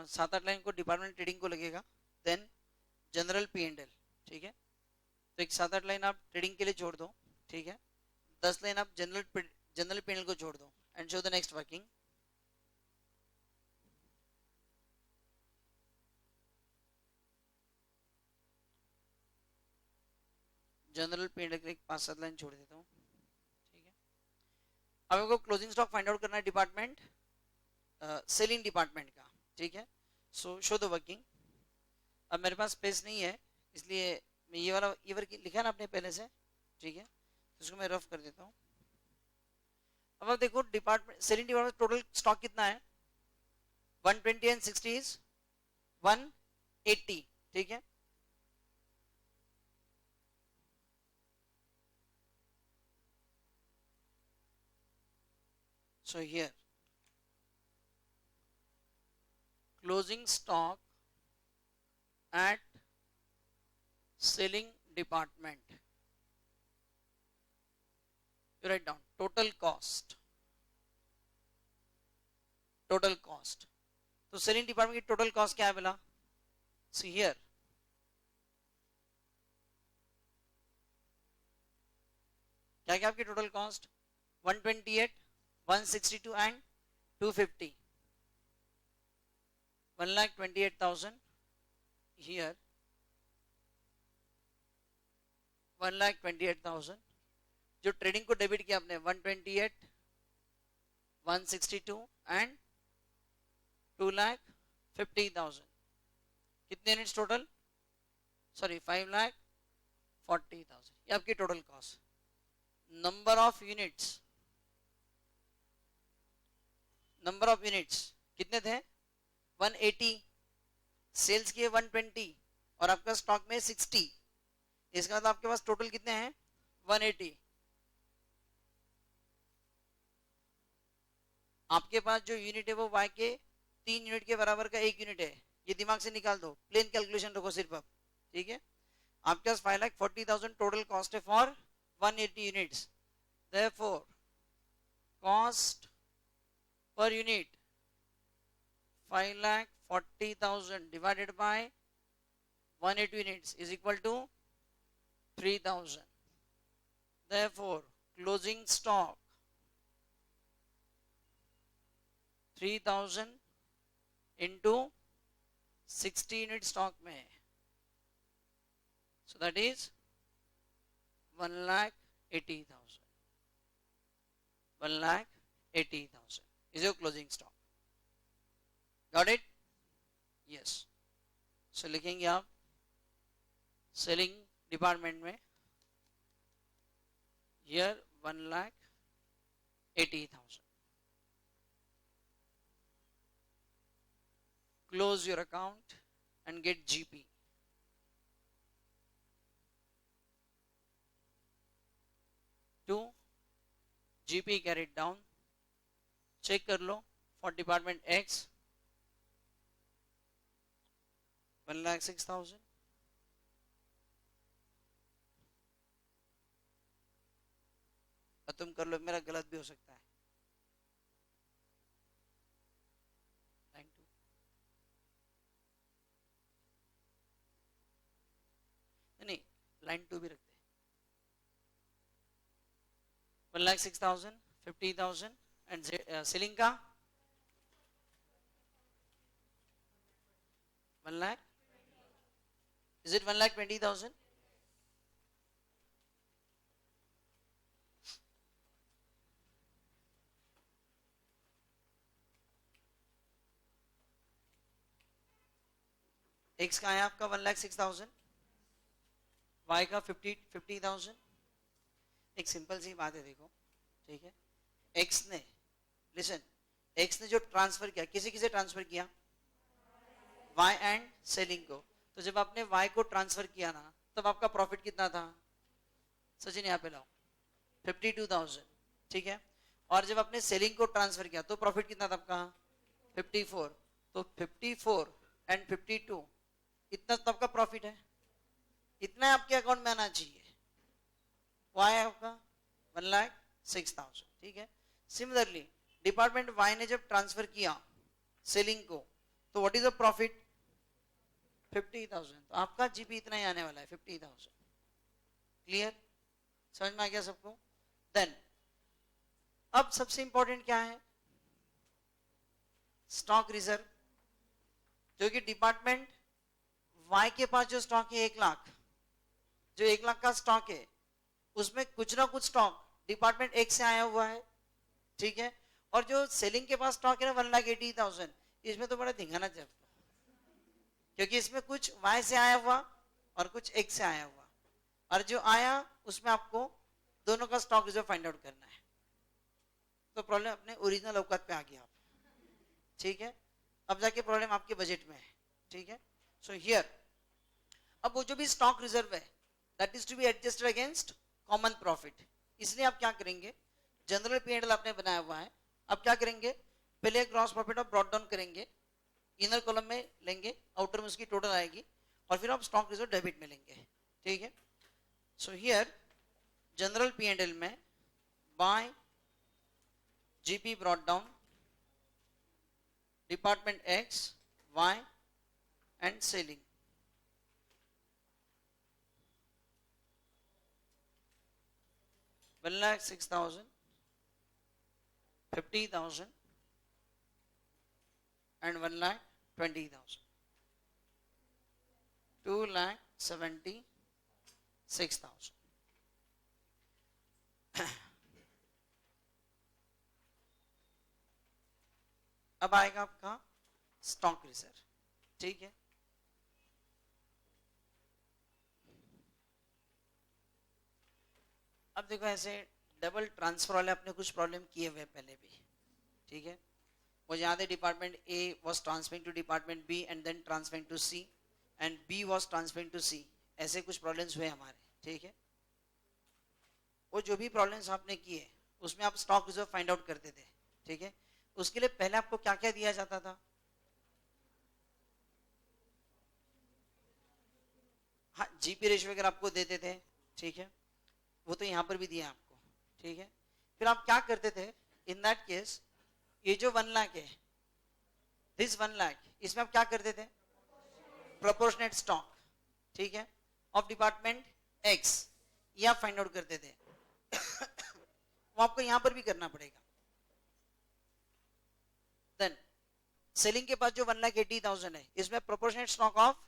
7-8 line को डिपार्टमेंट ट्रेडिंग को लगेगा, देन जनरल P&L। ठीक है, तो एक 7-8 लाइन आप ट्रेडिंग के लिए छोड़ दो। ठीक है, 10 लाइन आप जनरल P&L को छोड़ दो and show the next working. General P&L के 5-7 लाइन छोड़ देता हूँ। ठीक है, अब हमको क्लोजिंग स्टॉक फाइंड आउट करना है डिपार्टमेंट सेलिंग डिपार्टमेंट का। ठीक है, सो शो द वर्किंग। अब मेरे पास स्पेस नहीं है इसलिए मैं ये वाला ये वर्क लिखा ना आपने पहले से। ठीक है, तो इसको मैं रफ कर देता हूँ। अब आप देखो department selling department total stock कितना है 120 एंड 60 इज 180। ठीक है, so here closing stock at selling department, you write down total cost, total cost। तो सेलिंग डिपार्टमेंट की टोटल कॉस्ट क्या है बोला, सी हियर क्या क्या आपकी टोटल कॉस्ट 128, 162 एंड 250, 1,28,000 here 1,28,000। जो ट्रेडिंग को डेबिट किया आपने 128, 162 एंड 2,50,000। कितने यूनिट्स टोटल, सॉरी 5,40,000। ये आपकी total cost. Number of units, number of units कितने थे 180, सेल्स किए 120 और आपका स्टॉक में 60। इसका मतलब आपके पास टोटल कितने हैं 180। आपके पास जो यूनिट है वो y के 3 यूनिट के बराबर का 1 यूनिट है। ये दिमाग से निकाल दो, प्लेन कैलकुलेशन रखो सिर्फ अब। ठीक है, आपके पास 5,40,000 टोटल कॉस्ट है for 180 units. Therefore cost per unit 5,40,000 divided by 180 units is equal to 3,000. Therefore, closing stock 3000 into 60 unit stock में है, so that is 1,80,000. 1,80,000 is your closing stock. Got it? Yes. So लिखेंगे आप सेलिंग डिपार्टमेंट में here 1,80,000. Close your account and get GP. To GP carried down. Check कर लो for department X 1,06,000. और तुम कर लो, मेरा गलत भी हो सकता है. लाइन 2 नहीं, लाइन 2 भी रखते हैं. 1,06,000, 50,000 एंड सेलिंग का 1 लाख. Is it 1,20,000? एक्स का है आपका 1,06,000, वाई का 50,000. एक सिंपल सी बात है, देखो, ठीक है. एक्स ने, लिसन, एक्स ने जो ट्रांसफर किया, किसी किसे ट्रांसफर किया? वाई एंड सेलिंग को. तो जब आपने वाई को ट्रांसफर किया ना, तब आपका प्रॉफिट कितना था? सचिन यहाँ पे लाओ, 52,000, ठीक है. और जब आपने सेलिंग को ट्रांसफर किया तो प्रॉफिट कितना था आपका? 54. तो 54 एंड 52, इतना तो आपका प्रॉफिट है. इतना आपके अकाउंट में आना चाहिए. वाई है आपका 1,06,000, ठीक है. सिमिलरली डिपार्टमेंट वाई ने जब ट्रांसफर किया सेलिंग को, तो व्हाट इज द प्रॉफिट? 50,000. तो आपका जीपी इतना ही आने वाला है, 50,000. क्लियर? समझ में आ गया सबको? देन अब सबसे इंपॉर्टेंट क्या है? स्टॉक रिजर्व, जो कि डिपार्टमेंट वाई के पास जो स्टॉक है 1 लाख, जो 1 लाख का स्टॉक है, उसमें कुछ ना कुछ स्टॉक डिपार्टमेंट एक्स से आया हुआ है, ठीक है. और जो सेलिंग के पास स्टॉक है ना 1,80,000, इसमें तो बड़ा धिंगाना चाहिए, क्योंकि इसमें कुछ वाई से आया हुआ और कुछ एक्स से आया हुआ, और जो आया उसमें आपको दोनों का स्टॉक रिजर्व फाइंड आउट करना है. तो प्रॉब्लम अपने ओरिजिनल औकात पे आ गया आप, ठीक है. अब जाके प्रॉब्लम आपके बजट में है, ठीक है. सो हियर अब वो जो भी स्टॉक रिजर्व है, that is to be adjusted against common profit. इसलिए आप क्या करेंगे? जनरल पी&एल आपने बनाया हुआ है, अब क्या करेंगे? पहले ग्रॉस प्रॉफिट आप ब्रॉट डाउन करेंगे, इनर कॉलम में लेंगे, आउटर में उसकी टोटल आएगी, और फिर आप स्टॉक रिजर्व डेबिट में लेंगे, ठीक है. सो हियर जनरल पी&एल में by GP brought down, department X, Y and selling. $1,06,000, 50,000 and 1,20,000. 2,76,000. अब आएगा आपका स्टॉक रिजर्व, ठीक है. अब देखो, ऐसे डबल ट्रांसफर वाले अपने कुछ प्रॉब्लम किए हुए पहले भी, ठीक है. मुझे याद है department A was transferring to department B and then transferring to C and B was transferring to C. ऐसे कुछ प्रॉब्लम्स हुए हमारे, ठीक है. वो जो भी प्रॉब्लम्स आपने किए उसमें आप स्टॉक रिजर्व फाइंड आउट करते थे, ठीक है. उसके लिए पहले आपको क्या क्या दिया जाता था? हाँ, जीपी रेशियो वगैरह आपको देते थे, ठीक है. वो तो यहाँ पर भी दिया आपको, ठीक है. फिर आप क्या करते थे? इन दैट केस ये जो 1 लाख है, दिस 1 लाख, इसमें आप क्या करते थे? प्रोपोर्शनेट स्टॉक, ठीक है, ऑफ डिपार्टमेंट एक्स, ये आप फाइंड आउट करते थे. वो आपको यहां पर भी करना पड़ेगा. देन सेलिंग के पास जो 1,80,000 है, इसमें proportionate stock of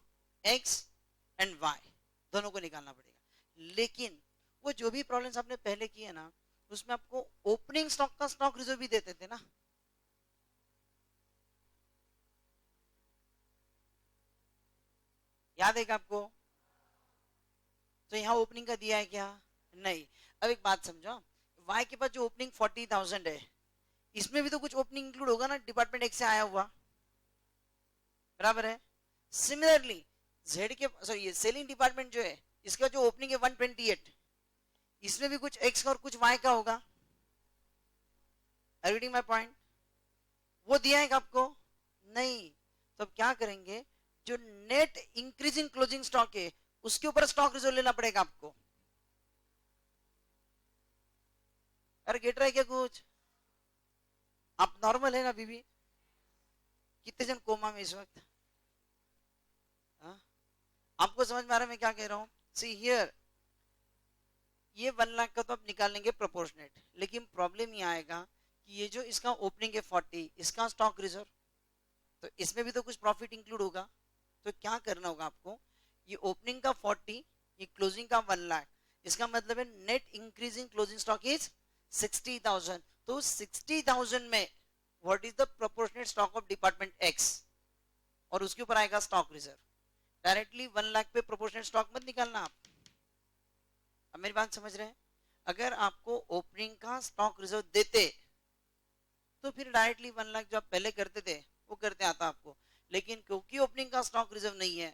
X and Y दोनों को निकालना पड़ेगा। लेकिन वो जो भी प्रॉब्लम्स आपने पहले किए ना, उसमें आपको ओपनिंग स्टॉक का स्टॉक रिजर्व भी देते थे ना। याद है क्या आपको? तो यहाँ ओपनिंग का दिया है क्या? नहीं। अब एक बात समझो, वाई के पास जो ओपनिंग 40,000 है, इसमें भी तो कुछ ओपनिंग इंक्लूड होगा ना, डिपार्टमेंट एक्स से आया हुआ, बराबर है। सिमिलरली जेड के, सॉरी ये सेलिंग डिपार्टमेंट जो है, इसका जो ओपनिंग है 128, इसमें भी कुछ एक्स का और कुछ वाई का होगा। Reading my point? वो दिया है आपको? नहीं। तो अब क्या करेंगे, जो नेट इंक्रीजिंग क्लोजिंग स्टॉक है उसके ऊपर स्टॉक रिजर्व लेना पड़ेगा आपको। अरे गेट रहा है क्या कुछ? आप नॉर्मल है ना बीबी? कितने जन कोमा में इस वक्त? आपको समझ में आ रहा है मैं क्या कह रहा हूं? सी हियर, ये 1 लाख का तो आप निकाल लेंगे प्रोपोर्शनेट, लेकिन प्रॉब्लम ये आएगा कि ये जो इसका ओपनिंग है 40, इसका स्टॉक रिजर्व, तो इसमें भी तो कुछ प्रॉफिट इंक्लूड होगा। तो क्या करना होगा आपको, ये ओपनिंग का 40, ये क्लोजिंग का 1 लाख, इसका मतलब है net increasing closing stock is 60,000। तो 60,000 में what is the proportionate stock of department x, और उसके ऊपर आएगा स्टॉक रिजर्व। डायरेक्टली 1 लाख पे प्रोपोर्शनेट स्टॉक मत निकालना आप। अब मेरी बात समझ रहे हैं? अगर आपको ओपनिंग का स्टॉक रिजर्व देते तो फिर डायरेक्टली 1 लाख जो आप पहले करते थे वो करते आता आपको, लेकिन क्योंकि ओपनिंग का स्टॉक रिजर्व नहीं है,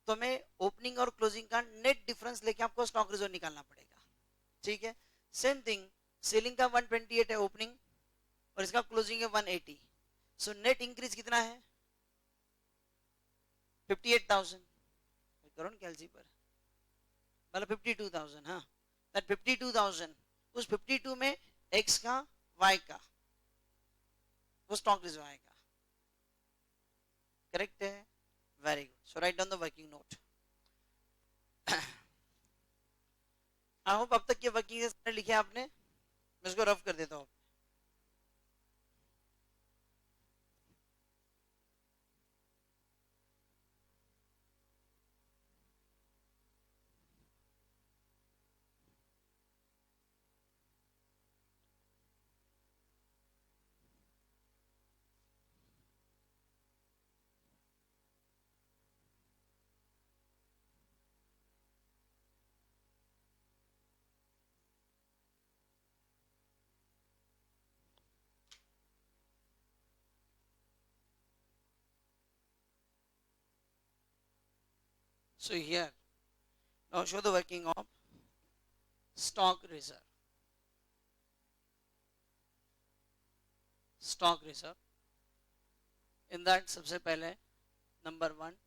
तो हमें ओपनिंग और क्लोजिंग का नेट डिफरेंस लेके आपको स्टॉक रिजर्व निकालना पड़ेगा। ठीक है, सेम थिंग, सेलिंग का 128 है ओपनिंग, और इसका क्लोजिंग है 180, सो नेट इंक्रीज कितना है? 58,000। करो ना कैलसी पर, मतलब 52,000। हाँ, दैट 52,000, उस 52 में एक्स का वाई का वो स्टॉक रिजर्व आएगा। करेक्ट है? Very good. So write down the working note. I hope अब तक ये वर्किंग लिखे आपने, मैं इसको रफ कर देता हूँ। So here, now show the working of stock reserve. Stock reserve. In that सबसे पहले number 1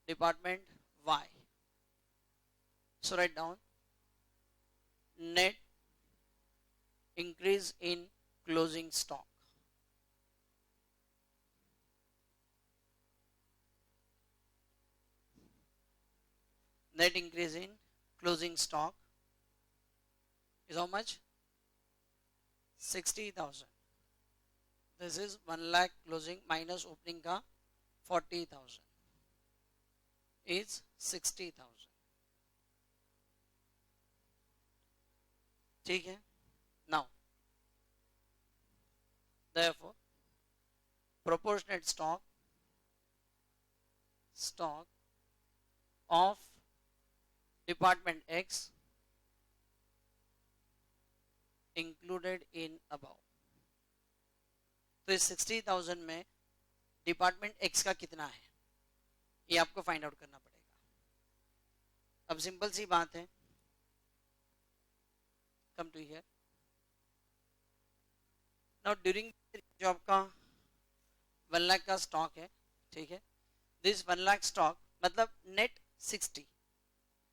department Y. So write down net increase in closing stock. Net increase in closing stock is how much? 60,000. This is 1 lakh closing minus opening का 40,000 is 60,000. ठीक है? Now, therefore, proportionate stock of department X included in above. तो इस 60,000 में डिपार्टमेंट एक्स का कितना है ये आपको फाइंड आउट करना पड़ेगा। अब सिंपल सी बात है, come to here now, during जो आपका 1 लाख का स्टॉक है, ठीक है, दिस 1 लाख स्टॉक मतलब नेट 60,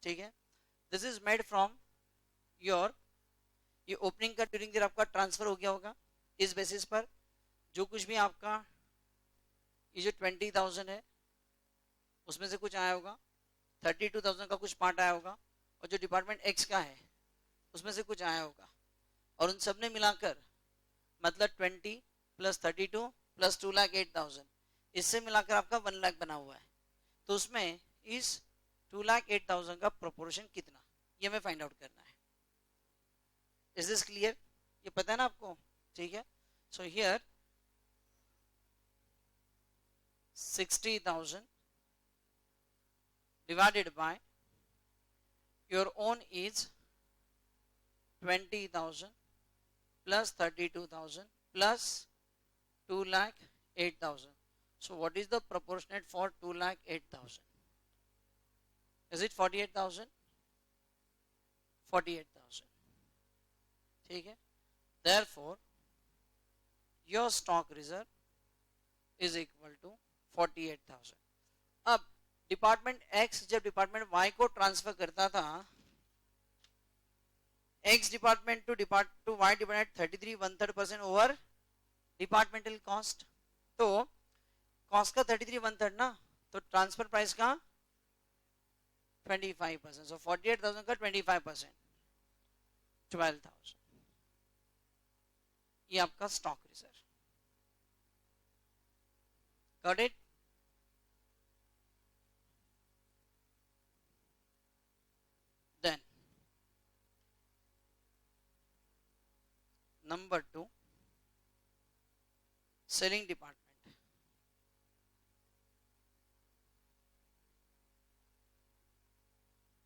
ठीक है, this is made from your, ये ओपनिंग का ड्यूरिंग ईयर आपका ट्रांसफर हो गया होगा, इस बेसिस पर जो कुछ भी आपका ये जो 20,000 है उसमें से कुछ आया होगा, 32,000 का कुछ पार्ट आया होगा, और जो डिपार्टमेंट एक्स का है उसमें से कुछ आया होगा, और उन सब ने मिलाकर मतलब 20 प्लस 32 प्लस 2,08,000 इससे मिलाकर आपका 1 लाख बना हुआ है, तो उसमें इस 2,08,000 का प्रोपोर्शन कितना, ये हमें फाइंड आउट करना है। Is this clear? ये पता है ना आपको? ठीक है। So here 60,000 divided by your own is 20,000 plus 32,000 plus 2,08,000. So what is the proportionate for 2,08,000? Is it 48,000? 48,000. ठीक है। Therefore your stock reserve is equal to 48,000. अब डिपार्टमेंट एक्स जब डिपार्टमेंट वाई को ट्रांसफर करता था, X department to Y divided 33 over departmental cost, तो कॉस्ट का 33 ना, तो ट्रांसफर प्राइस का 25%, सो 48,000 का 25%, 12,000, ये आपका stock reserve. Got it? Then number 2, selling department.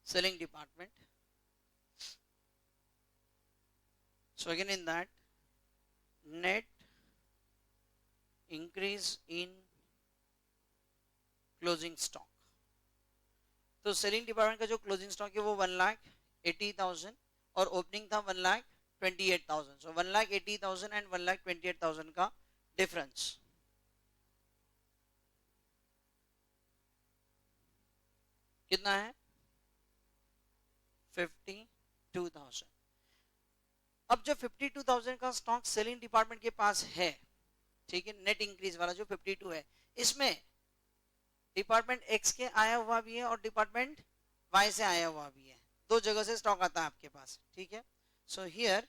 Selling department. So again in that, net increase in closing stock. तो सेलिंग डिपार्टमेंट का जो क्लोजिंग स्टॉक है वो 1,80,000 और ओपनिंग था 1,28,000. सो 1,80,000 एंड 1,28,000 का डिफरेंस कितना है? 52,000. अब जो 52,000 का स्टॉक सेलिंग डिपार्टमेंट के पास है, ठीक है, नेट इंक्रीज वाला जो 52 है, इसमें डिपार्टमेंट एक्स के आया हुआ भी है और डिपार्टमेंट वाई से आया हुआ भी है, दो जगह से स्टॉक आता है आपके पास, ठीक है। सो हियर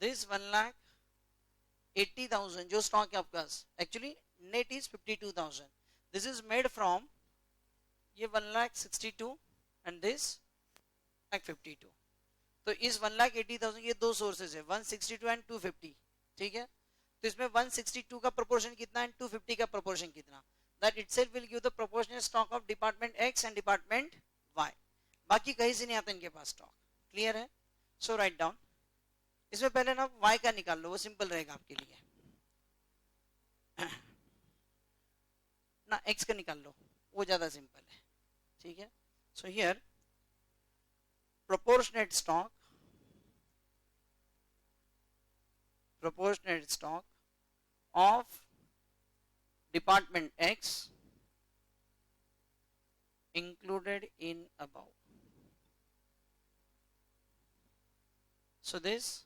दिस 1,80,000 जो स्टॉक है आपके पास, actually net is 52,000. This is made from ये 1,62,000 एंड दिस 1,52,000. तो इस 1,80,000 ये दो सोर्सेज है, 162 एंड 250, ठीक है। तो इसमें 162 का प्रोपोर्शन कितना एंड 250 का प्रोपोर्शन कितना, that itself will give the proportional stock of department X and department Y. बाकी कहीं से नहीं आता इनके पास स्टॉक, क्लियर है? सो राइट डाउन, इसमें पहले ना वाई का निकाल लो, वो सिंपल रहेगा आपके लिए ना, एक्स का निकाल लो, वो ज्यादा सिंपल है, ठीक है। So here proportionate stock of department X included in above. So this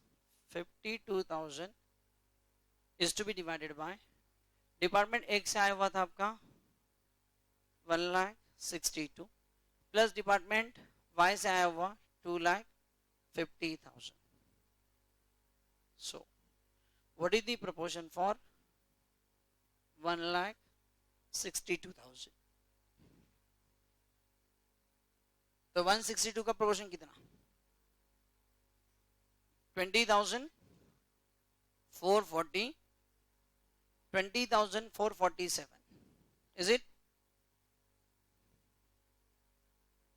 52,000 is to be divided by department X से आया हुआ था आपका 1,62,000 प्लस डिपार्टमेंट Y से आया हुआ 2,50,000. So what is the proportion for 1,62,000? तो 162 का प्रोपोर्शन कितना? 20,440, 20,447. Is it?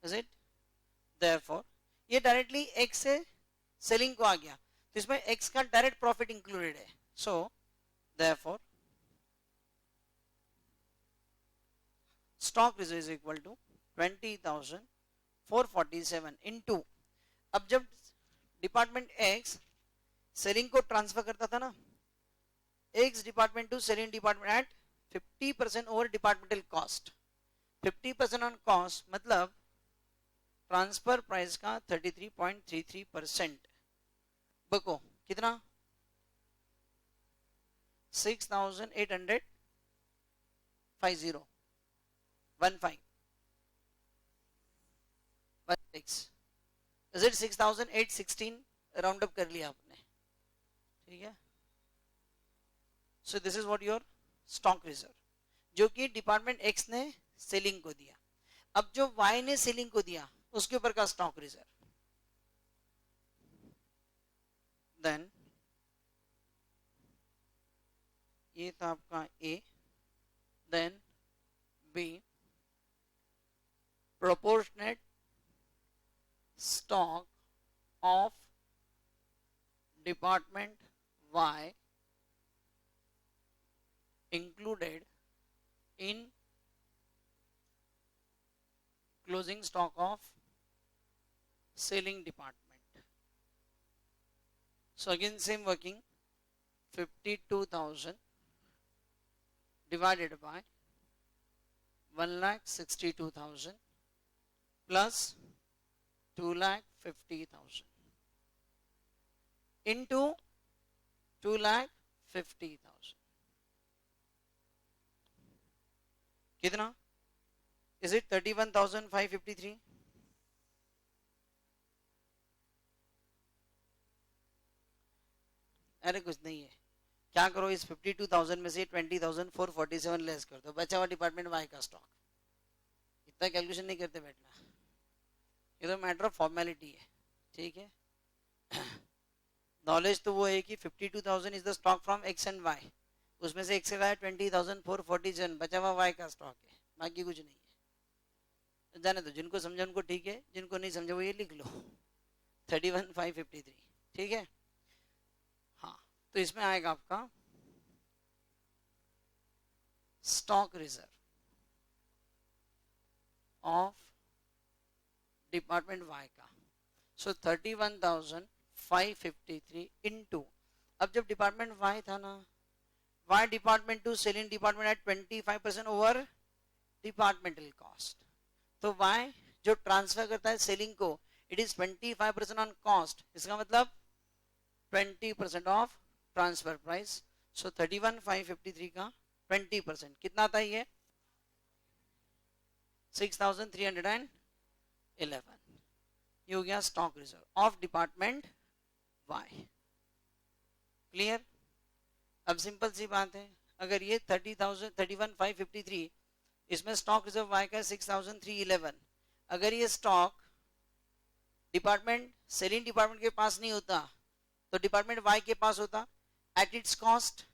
Is it? Therefore ये डायरेक्टली X से सेलिंग को आ गया, तो इसमें X का डायरेक्ट प्रॉफिट इंक्लूडेड है. So therefore stock reserve is equal to 20,447 into, अब जब डिपार्टमेंट X सेलिंग को ट्रांसफर करता था ना, X department to selling department at 50% over departmental cost, 50% on cost मतलब ट्रांसफर प्राइस का 33.33%. बको कितना? 6,850 15 इज इट 6,816 राउंड अप कर लिया आपने, ठीक है। So this is what your stock reserve, जो कि डिपार्टमेंट एक्स ने सेलिंग को दिया। अब जो वाई ने सेलिंग को दिया उसके ऊपर का स्टॉक रिजर्व, देन ये था आपका A, then B proportionate stock of department Y included in closing stock of selling department. So again same working, 52,000 divided by 1,62,000 plus 2,50,000 into 2,50,000 कितना? Is it 31,553? अरे कुछ नहीं है, क्या करो इस 52,000 में से 20,447 लेस कर दो, बचा हुआ डिपार्टमेंट वाई का स्टॉक। इतना कैलकुलेशन नहीं करते बैठना, ये तो मैटर ऑफ फॉर्मेलिटी है, ठीक है। नॉलेज तो वो है कि 52,000 is the stock from X and Y, उसमें से एक्स आया 20,447, बचा हुआ वाई का स्टॉक है, बाकी कुछ नहीं है। जाने दो, जिनको समझा उनको ठीक है, जिनको नहीं समझा वो ये लिख लो 31,553, ठीक है। हाँ, तो इसमें आएगा आपका stock reserve of department Y का, सो 31,553 इनटू, अब जब डिपार्टमेंट वाई था ना, Y department to selling department at 25% over departmental cost, तो वाई जो ट्रांसफर करता है सेलिंग को, इट इज 25% ऑन कॉस्ट, इसका मतलब 20% ऑफ ट्रांसफर प्राइस। सो 31,553 का 20% कितना आता है, ये 6,311, ये हो गया stock reserve of department Y. Clear? अब सिंपल सी बात है, अगर ये 31,553, इसमें स्टॉक रिजर्व वाई का 6,311, अगर ये स्टॉक डिपार्टमेंट सेलिंग डिपार्टमेंट के पास नहीं होता तो डिपार्टमेंट वाई के पास होता एट इट्स कॉस्ट,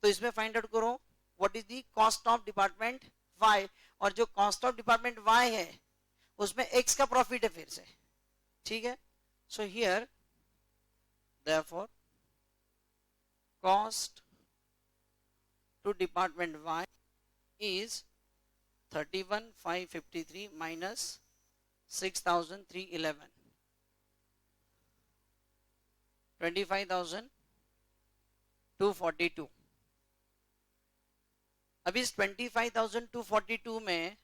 तो इसमें फाइंड आउट करो what is the cost of department Y, और जो कॉस्ट ऑफ डिपार्टमेंट वाई है उसमें एक्स का प्रॉफिट है फिर से, ठीक है। So here therefore cost to department Y is 31,553 minus 6,311, 25,242। अब इस 25,242 में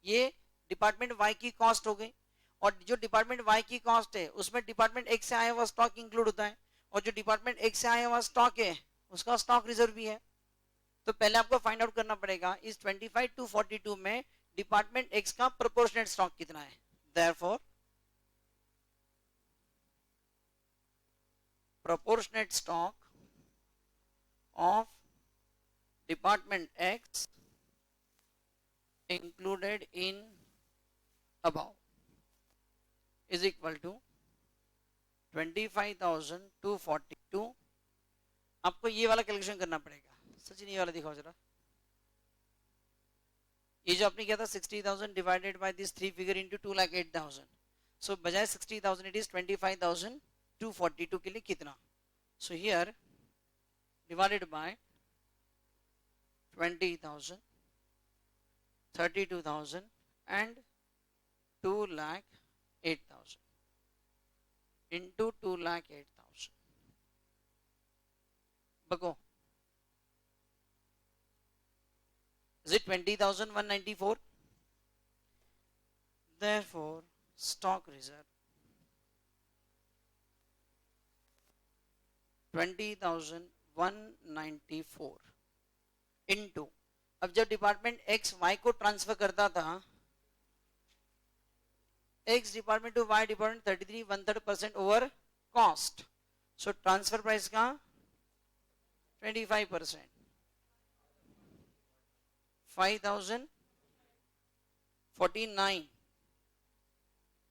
ये डिपार्टमेंट वाई की कॉस्ट हो गई, और जो डिपार्टमेंट वाई की कॉस्ट है उसमें डिपार्टमेंट एक्स से आया हुआ स्टॉक इंक्लूड होता है, और जो डिपार्टमेंट एक्स से आया हुआ स्टॉक है उसका स्टॉक रिजर्व भी है। तो पहले आपको फाइंड आउट करना पड़ेगा इस 25,242 में डिपार्टमेंट एक्स का प्रोपोर्शनेट स्टॉक कितना है। Therefore proportionate stock of department X included in above is equal to 25,242। आपको ये वाला कैलकुलेशन करना पड़ेगा। सचिन ये वाला दिखाओ जरा, ये जो आपने किया था 60,000 divided by this 3 figure into 2,08,000, सो बजाय 60,000 इट इज 25,242 के लिए कितना, so here divided by 20,000, 32,000 and 2,08,000 into 2,08,000, बको is it 20,194? Therefore stock reserve 20,194 into, अब जब डिपार्टमेंट एक्स वाई को ट्रांसफर करता था, X department to Y department 33 1/3% over cost, so transfer price का 25%. 5049.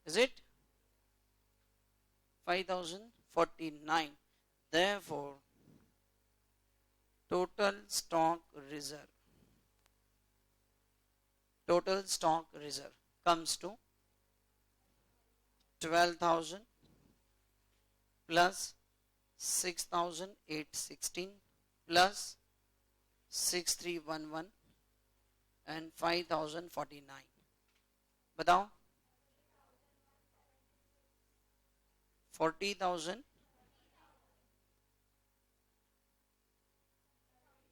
Is it? 5049. Therefore, total stock reserve comes to 12,000 plus 6,816 plus 6311 and 5049. बताओ 40,000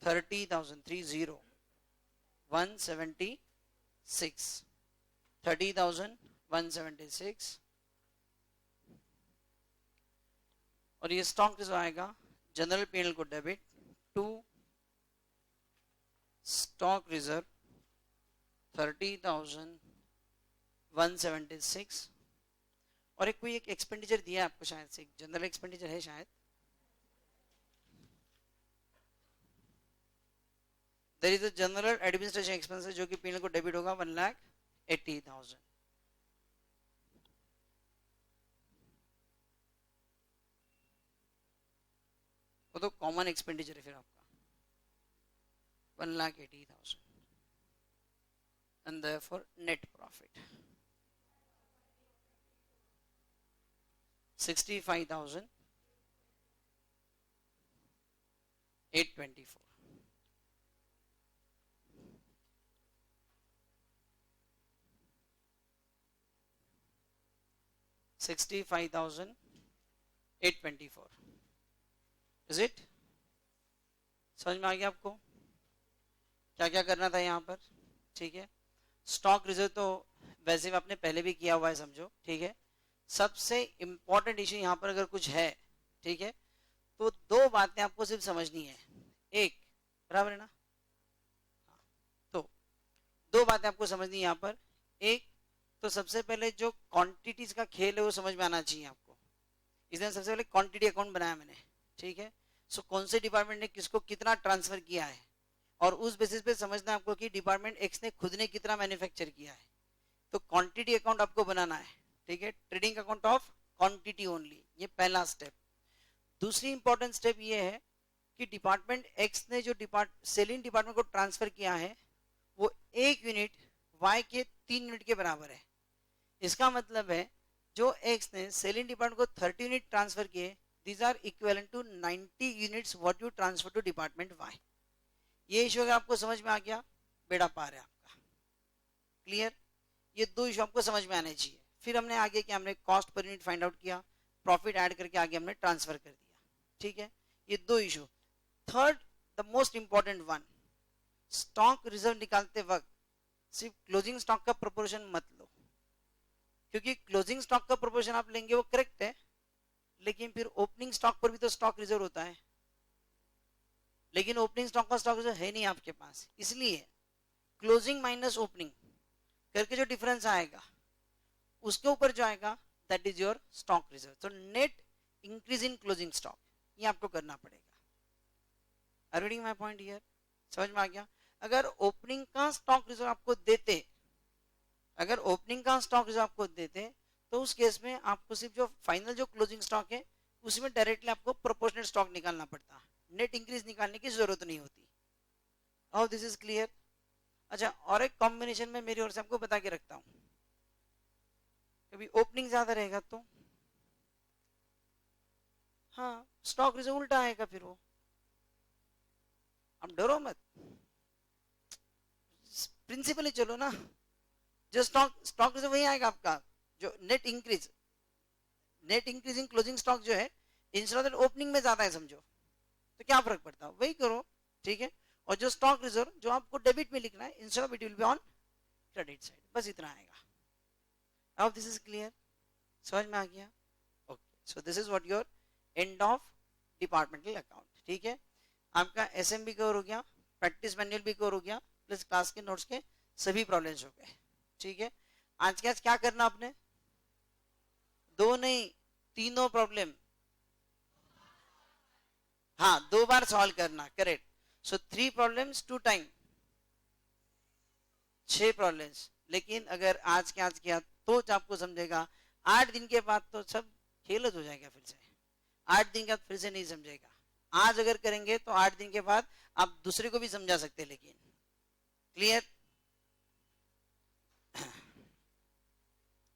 30,000 30 176 30,176 और ये स्टॉक रिजर्व आएगा जनरल पीएनएल को डेबिट टू स्टॉक रिजर्व 30,176 और एक कोई एक एक्सपेंडिचर दिया है आपको शायद से जनरल एक्सपेंडिचर है शायद there is a general administration expenses जो कि पीएनएल को डेबिट होगा 1,80,000 वो तो कॉमन एक्सपेंडिचर है फिर आपका 1,80,000 and therefore net profit 65,824 65,824 is it समझ में आ गया आपको क्या क्या करना था यहाँ पर ठीक है स्टॉक रिजर्व तो वैसे आपने पहले भी किया हुआ है समझो ठीक है सबसे इंपॉर्टेंट इश्यू यहाँ पर अगर कुछ है ठीक है तो दो बातें आपको सिर्फ समझनी है एक बराबर है ना तो दो बातें आपको समझनी है यहाँ पर एक तो सबसे पहले जो क्वांटिटीज का खेल है वो समझ में आना चाहिए आपको इसलिए सबसे पहले क्वांटिटी अकाउंट बनाया मैंने ठीक है सो कौन से डिपार्टमेंट ने किसको कितना ट्रांसफर किया है और उस बेसिस पे समझना है आपको कि डिपार्टमेंट एक्स ने खुद ने कितना मैन्युफैक्चर किया है तो क्वांटिटी अकाउंट आपको बनाना है ठीक है trading account of quantity only ये पहला स्टेप दूसरी इंपॉर्टेंट स्टेप ये है कि डिपार्टमेंट एक्स ने जो सेलिंग डिपार्टमेंट को ट्रांसफर किया है वो एक यूनिट वाई के 3 यूनिट के बराबर है इसका मतलब है जो एक्स ने सेलिंग डिपार्टमेंट को 30 यूनिट ट्रांसफर किए these are equivalent to 90 units what you transfer to department Y ये इशू अगर आपको समझ में आ गया बेड़ा पार है आपका क्लियर ये दो इशू आपको समझ में आने चाहिए फिर हमने आगे क्या हमने cost per unit find out किया प्रॉफिट ऐड करके आगे हमने ट्रांसफर कर दिया ठीक है ये दो issue third the most important one stock reserve निकालते वक्त सिर्फ क्लोजिंग स्टॉक का प्रोपोर्शन मत लो क्योंकि क्लोजिंग स्टॉक का प्रोपोर्शन आप लेंगे वो करेक्ट है लेकिन फिर ओपनिंग स्टॉक पर भी तो स्टॉक रिजर्व होता है लेकिन ओपनिंग स्टॉक का स्टॉक रिजर्व है नहीं आपके पास इसलिए क्लोजिंग माइनस ओपनिंग करके जो डिफरेंस आएगा उसके ऊपर जो आएगा that is your stock reserve तो net increase in closing stock ये आपको करना पड़ेगा are reading my point here समझ में आ गया अगर ओपनिंग का स्टॉक रिजर्व आपको देते तो उस केस में आपको सिर्फ जो फाइनल जो क्लोजिंग स्टॉक है उसमें डायरेक्टली आपको प्रोपोर्शनल स्टॉक निकालना पड़ता नेट इंक्रीज निकालने की जरूरत नहीं होती हाउ दिस इज क्लियर अच्छा और एक कॉम्बिनेशन में मेरी ओर से आपको बता के रखता हूं कभी ओपनिंग ज्यादा रहेगा तो हाँ स्टॉक रिजर्व उल्टा आएगा फिर वो आप डरो मत प्रिंसिपली चलो ना जो स्टॉक रिजर्व वही आएगा आपका जो net increase in closing stock जो है इंस्टेड ऑफ दैट ओपनिंग में ज्यादा है समझो तो क्या फर्क पड़ता है वही करो ठीक है और जो स्टॉक रिजर्व जो आपको डेबिट में लिखना है instead of it will be on credit side बस इतना आएगा नाउ दिस इज क्लियर समझ में आ गया okay so this is what your end of departmental account ठीक है आपका एसएम भी कवर हो गया प्रैक्टिस मैनुअल भी कवर हो गया प्लस क्लास के नोट्स के सभी प्रॉब्लम्स हो गए ठीक है आज के आज क्या करना आपने दो नहीं तीनों प्रॉब्लम हाँ 2 बार सॉल्व करना, करेक्ट। सो 3 प्रॉब्लम्स 2 टाइम, 6 प्रॉब्लम्स। लेकिन अगर आज के आज किया तो आपको समझेगा, 8 दिन के बाद तो सब खेलत हो जाएगा फिर से। 8 दिन के बाद फिर से नहीं समझेगा। आज अगर करेंगे तो 8 दिन के बाद आप दूसरे को भी समझा सकते हैं। लेकिन क्लियर?